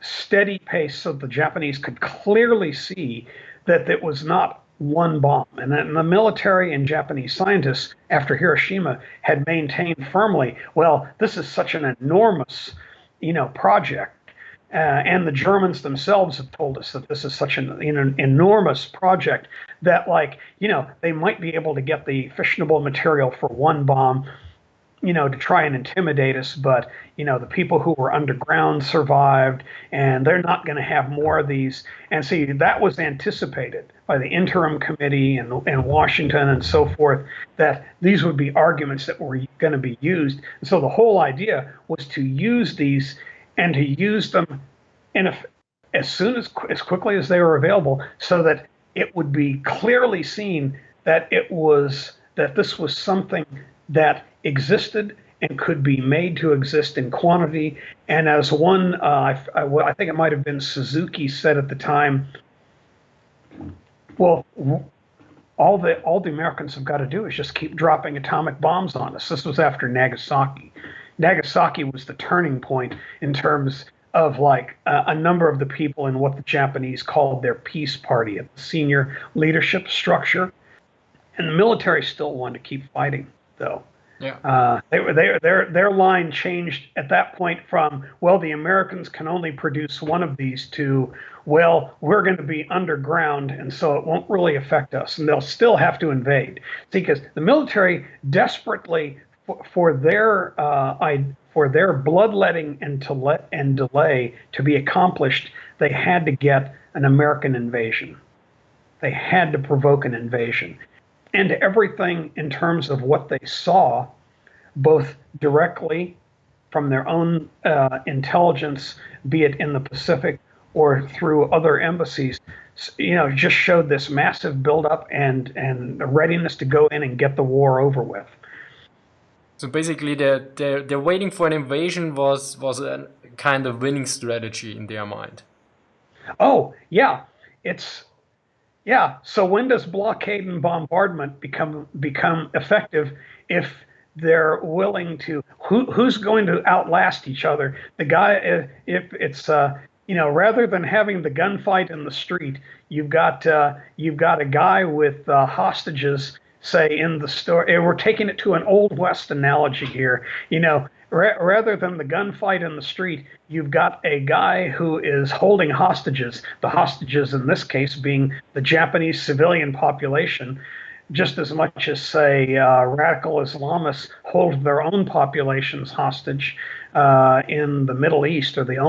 steady pace so the Japanese could clearly see that it was not one bomb. And then the military and Japanese scientists after Hiroshima had maintained firmly, well, this is such an enormous, project. And the Germans themselves have told us that this is such an enormous project that, they might be able to get the fissionable material for one bomb, to try and intimidate us, but the people who were underground survived, and they're not going to have more of these. And see, that was anticipated by the interim committee and Washington and so forth, that these would be arguments that were going to be used. And so the whole idea was to use these and to use them as quickly as they were available, so that it would be clearly seen that this was something that existed and could be made to exist in quantity. And as one, I think it might have been Suzuki said at the time, well, all the Americans have got to do is just keep dropping atomic bombs on us. This was after Nagasaki. Nagasaki was the turning point in terms of like a number of the people in what the Japanese called their peace party at the senior leadership structure. And the military still wanted to keep fighting, though. Yeah. Their line changed at that point from, well, the Americans can only produce one of these to, well, we're going to be underground, and so it won't really affect us, and they'll still have to invade. See, because the military desperately, for their bloodletting and delay to be accomplished, they had to get an American invasion. They had to provoke an invasion. And everything in terms of what they saw, both directly from their own intelligence, be it in the Pacific or through other embassies, just showed this massive buildup and a readiness to go in and get the war over with. So basically, they're waiting for an invasion was a kind of winning strategy in their mind. Oh, yeah. Yeah. So when does blockade and bombardment become effective? If they're willing to, who's going to outlast each other? The guy, if it's rather than having the gunfight in the street, you've got a guy with hostages, say in the store. We're taking it to an Old West analogy here. Rather than the gunfight in the street, you've got a guy who is holding hostages, the hostages in this case being the Japanese civilian population, just as much as, say, radical Islamists hold their own populations hostage in the Middle East, or their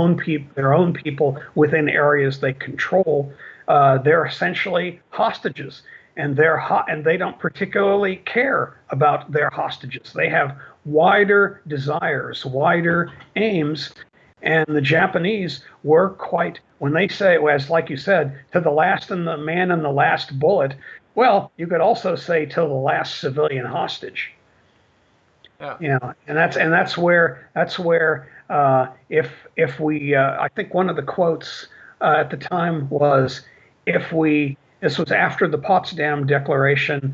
own people within areas they control. They're essentially hostages. And they don't particularly care about their hostages. They have wider desires, wider aims, and the Japanese were quite, when they say, as like you said, to the last and the man in the last bullet. Well, you could also say till the last civilian hostage. Yeah. And that's where if we I think one of the quotes at the time was, this was after the Potsdam Declaration,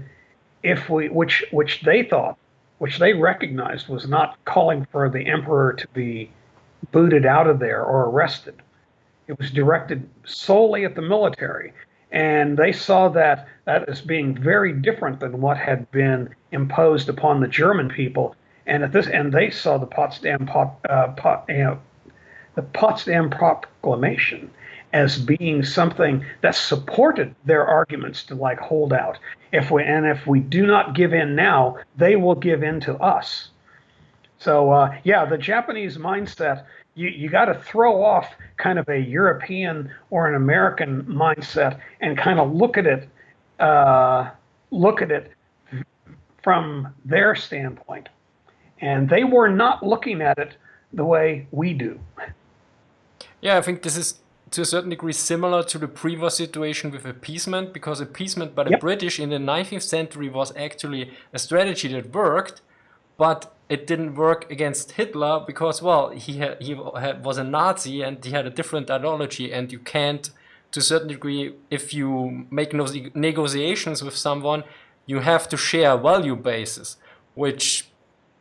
which they recognized was not calling for the emperor to be booted out of there or arrested. It was directed solely at the military. And they saw that as being very different than what had been imposed upon the German people. And they saw the Potsdam Proclamation as being something that supported their arguments to like hold out. If we do not give in now, they will give in to us. So the Japanese mindset, you got to throw off kind of a European or an American mindset and kind of look at it from their standpoint. And they were not looking at it the way we do. Yeah, I think this is to a certain degree similar to the previous situation with appeasement, because appeasement by the British in the 19th century was actually a strategy that worked, but it didn't work against Hitler because, well, he was a Nazi and he had a different ideology, and you can't, to a certain degree, if you make negotiations with someone, you have to share value bases, which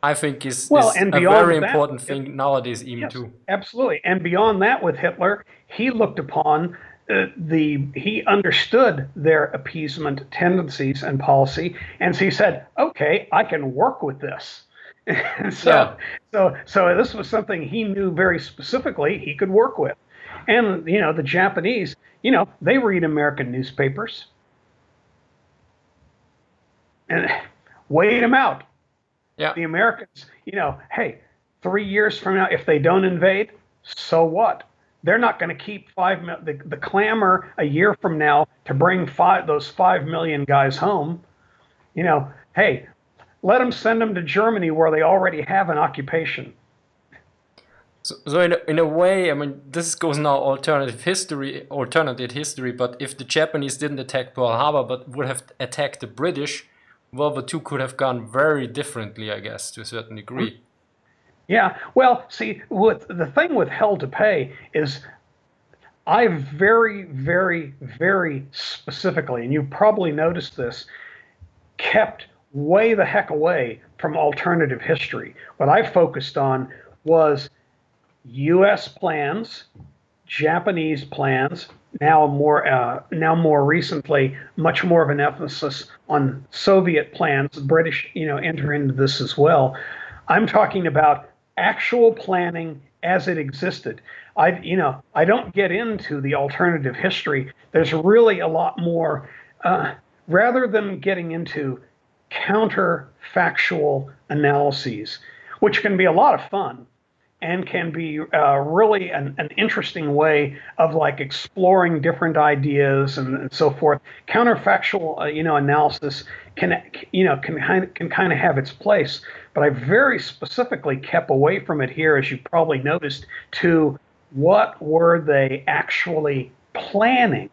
I think is a very important thing nowadays even too. Absolutely. And beyond that, with Hitler, he looked upon he understood their appeasement tendencies and policy, and so he said, okay, I can work with this. And so this was something he knew very specifically he could work with. And, the Japanese, they read American newspapers and wait them out. Yeah. The Americans, hey, 3 years from now, if they don't invade, so what? They're not going to keep the clamor a year from now to bring those 5 million guys home. Hey, let them send them to Germany where they already have an occupation. So in a way, I mean, this goes now alternative history, but if the Japanese didn't attack Pearl Harbor but would have attacked the British, World War II could have gone very differently, I guess, to a certain degree. Yeah, well, see, with the thing with Hell to Pay is I very, very, very specifically, and you probably noticed this, kept way the heck away from alternative history. What I focused on was U.S. plans, Japanese plans, now more recently, much more of an emphasis on Soviet plans. The British, enter into this as well. I'm talking about actual planning as it existed. I don't get into the alternative history. There's really a lot more, rather than getting into counterfactual analyses, which can be a lot of fun and can be really an interesting way of like exploring different ideas and so forth. Counterfactual, analysis can kind of have its place, but I very specifically kept away from it here, as you probably noticed, to what were they actually planning?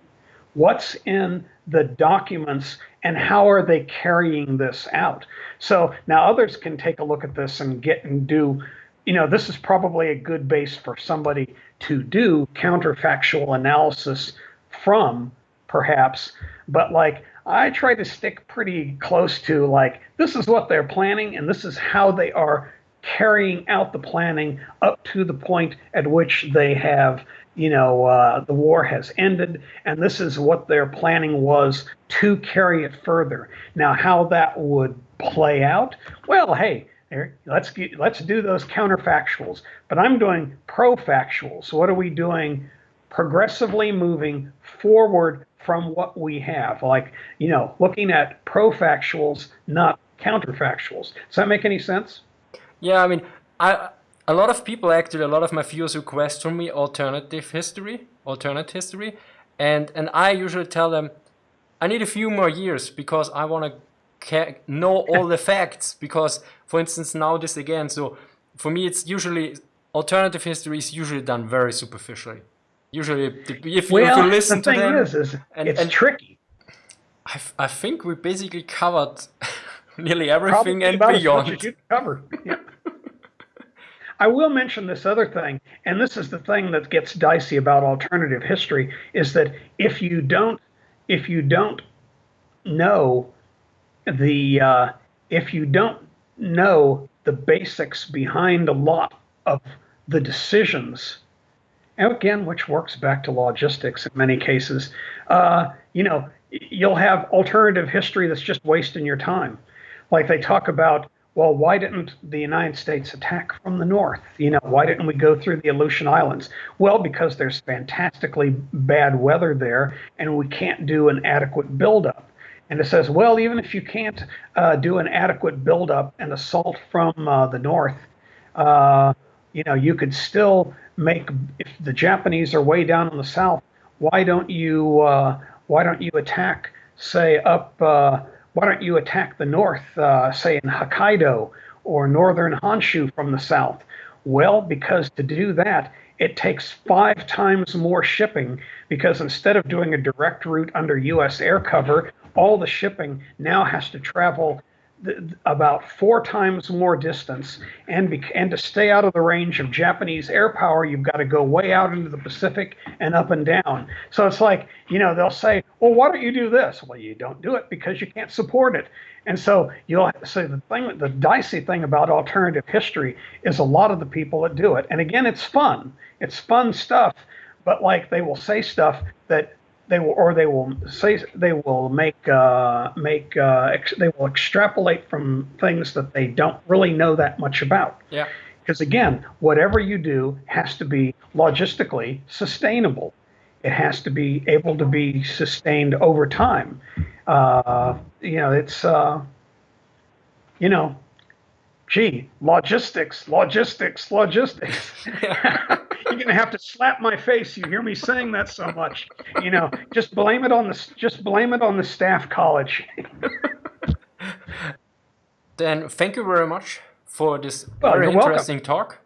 What's in the documents and how are they carrying this out? So now others can take a look at this and do, this is probably a good base for somebody to do counterfactual analysis from, perhaps. But like, I try to stick pretty close to like, this is what they're planning and this is how they are carrying out the planning up to the point at which they have, the war has ended, and this is what their planning was to carry it further. Now, how that would play out? Well, hey, let's do those counterfactuals. But I'm doing profactuals. So what are we doing? Progressively moving forward from what we have, like, looking at profactuals, not counterfactuals. Does that make any sense? Yeah, I mean, a lot of people, actually, a lot of my viewers request from me alternate history, and I usually tell them, I need a few more years because I want to know all the facts. Because, for instance, now this again, so for me, it's usually alternative history is usually done very superficially. Usually, if you listen to them, the thing is it's tricky. I think we basically covered nearly everything Probably and about beyond. As much as you covered. Yeah. I will mention this other thing, and this is the thing that gets dicey about alternative history, is that if you don't know the basics behind a lot of the decisions, and again, which works back to logistics in many cases, you'll have alternative history that's just wasting your time. Like they talk about, well, why didn't the United States attack from the north? Why didn't we go through the Aleutian Islands? Well, because there's fantastically bad weather there, and we can't do an adequate buildup. And it says, well, even if you can't do an adequate buildup and assault from the north, you could still make. If the Japanese are way down in the south, why don't you attack, say, up? Why don't you attack the north, say in Hokkaido or northern Honshu from the south? Well, because to do that, it takes 5 times more shipping, because instead of doing a direct route under U.S. air cover, all the shipping now has to travel about 4 times more distance, and to stay out of the range of Japanese air power, you've got to go way out into the Pacific and up and down. So it's like, they'll say, well, why don't you do this? Well, you don't do it because you can't support it. And so the dicey thing about alternative history is a lot of the people that do it. And again, it's fun stuff, but like they will say stuff that they will extrapolate from things that they don't really know that much about. Yeah. Because again, whatever you do has to be logistically sustainable. It has to be able to be sustained over time. Logistics. You're gonna have to slap my face. You hear me saying that so much. Just blame it on the staff college. Then thank you very much for this Well, very you're interesting welcome. talk.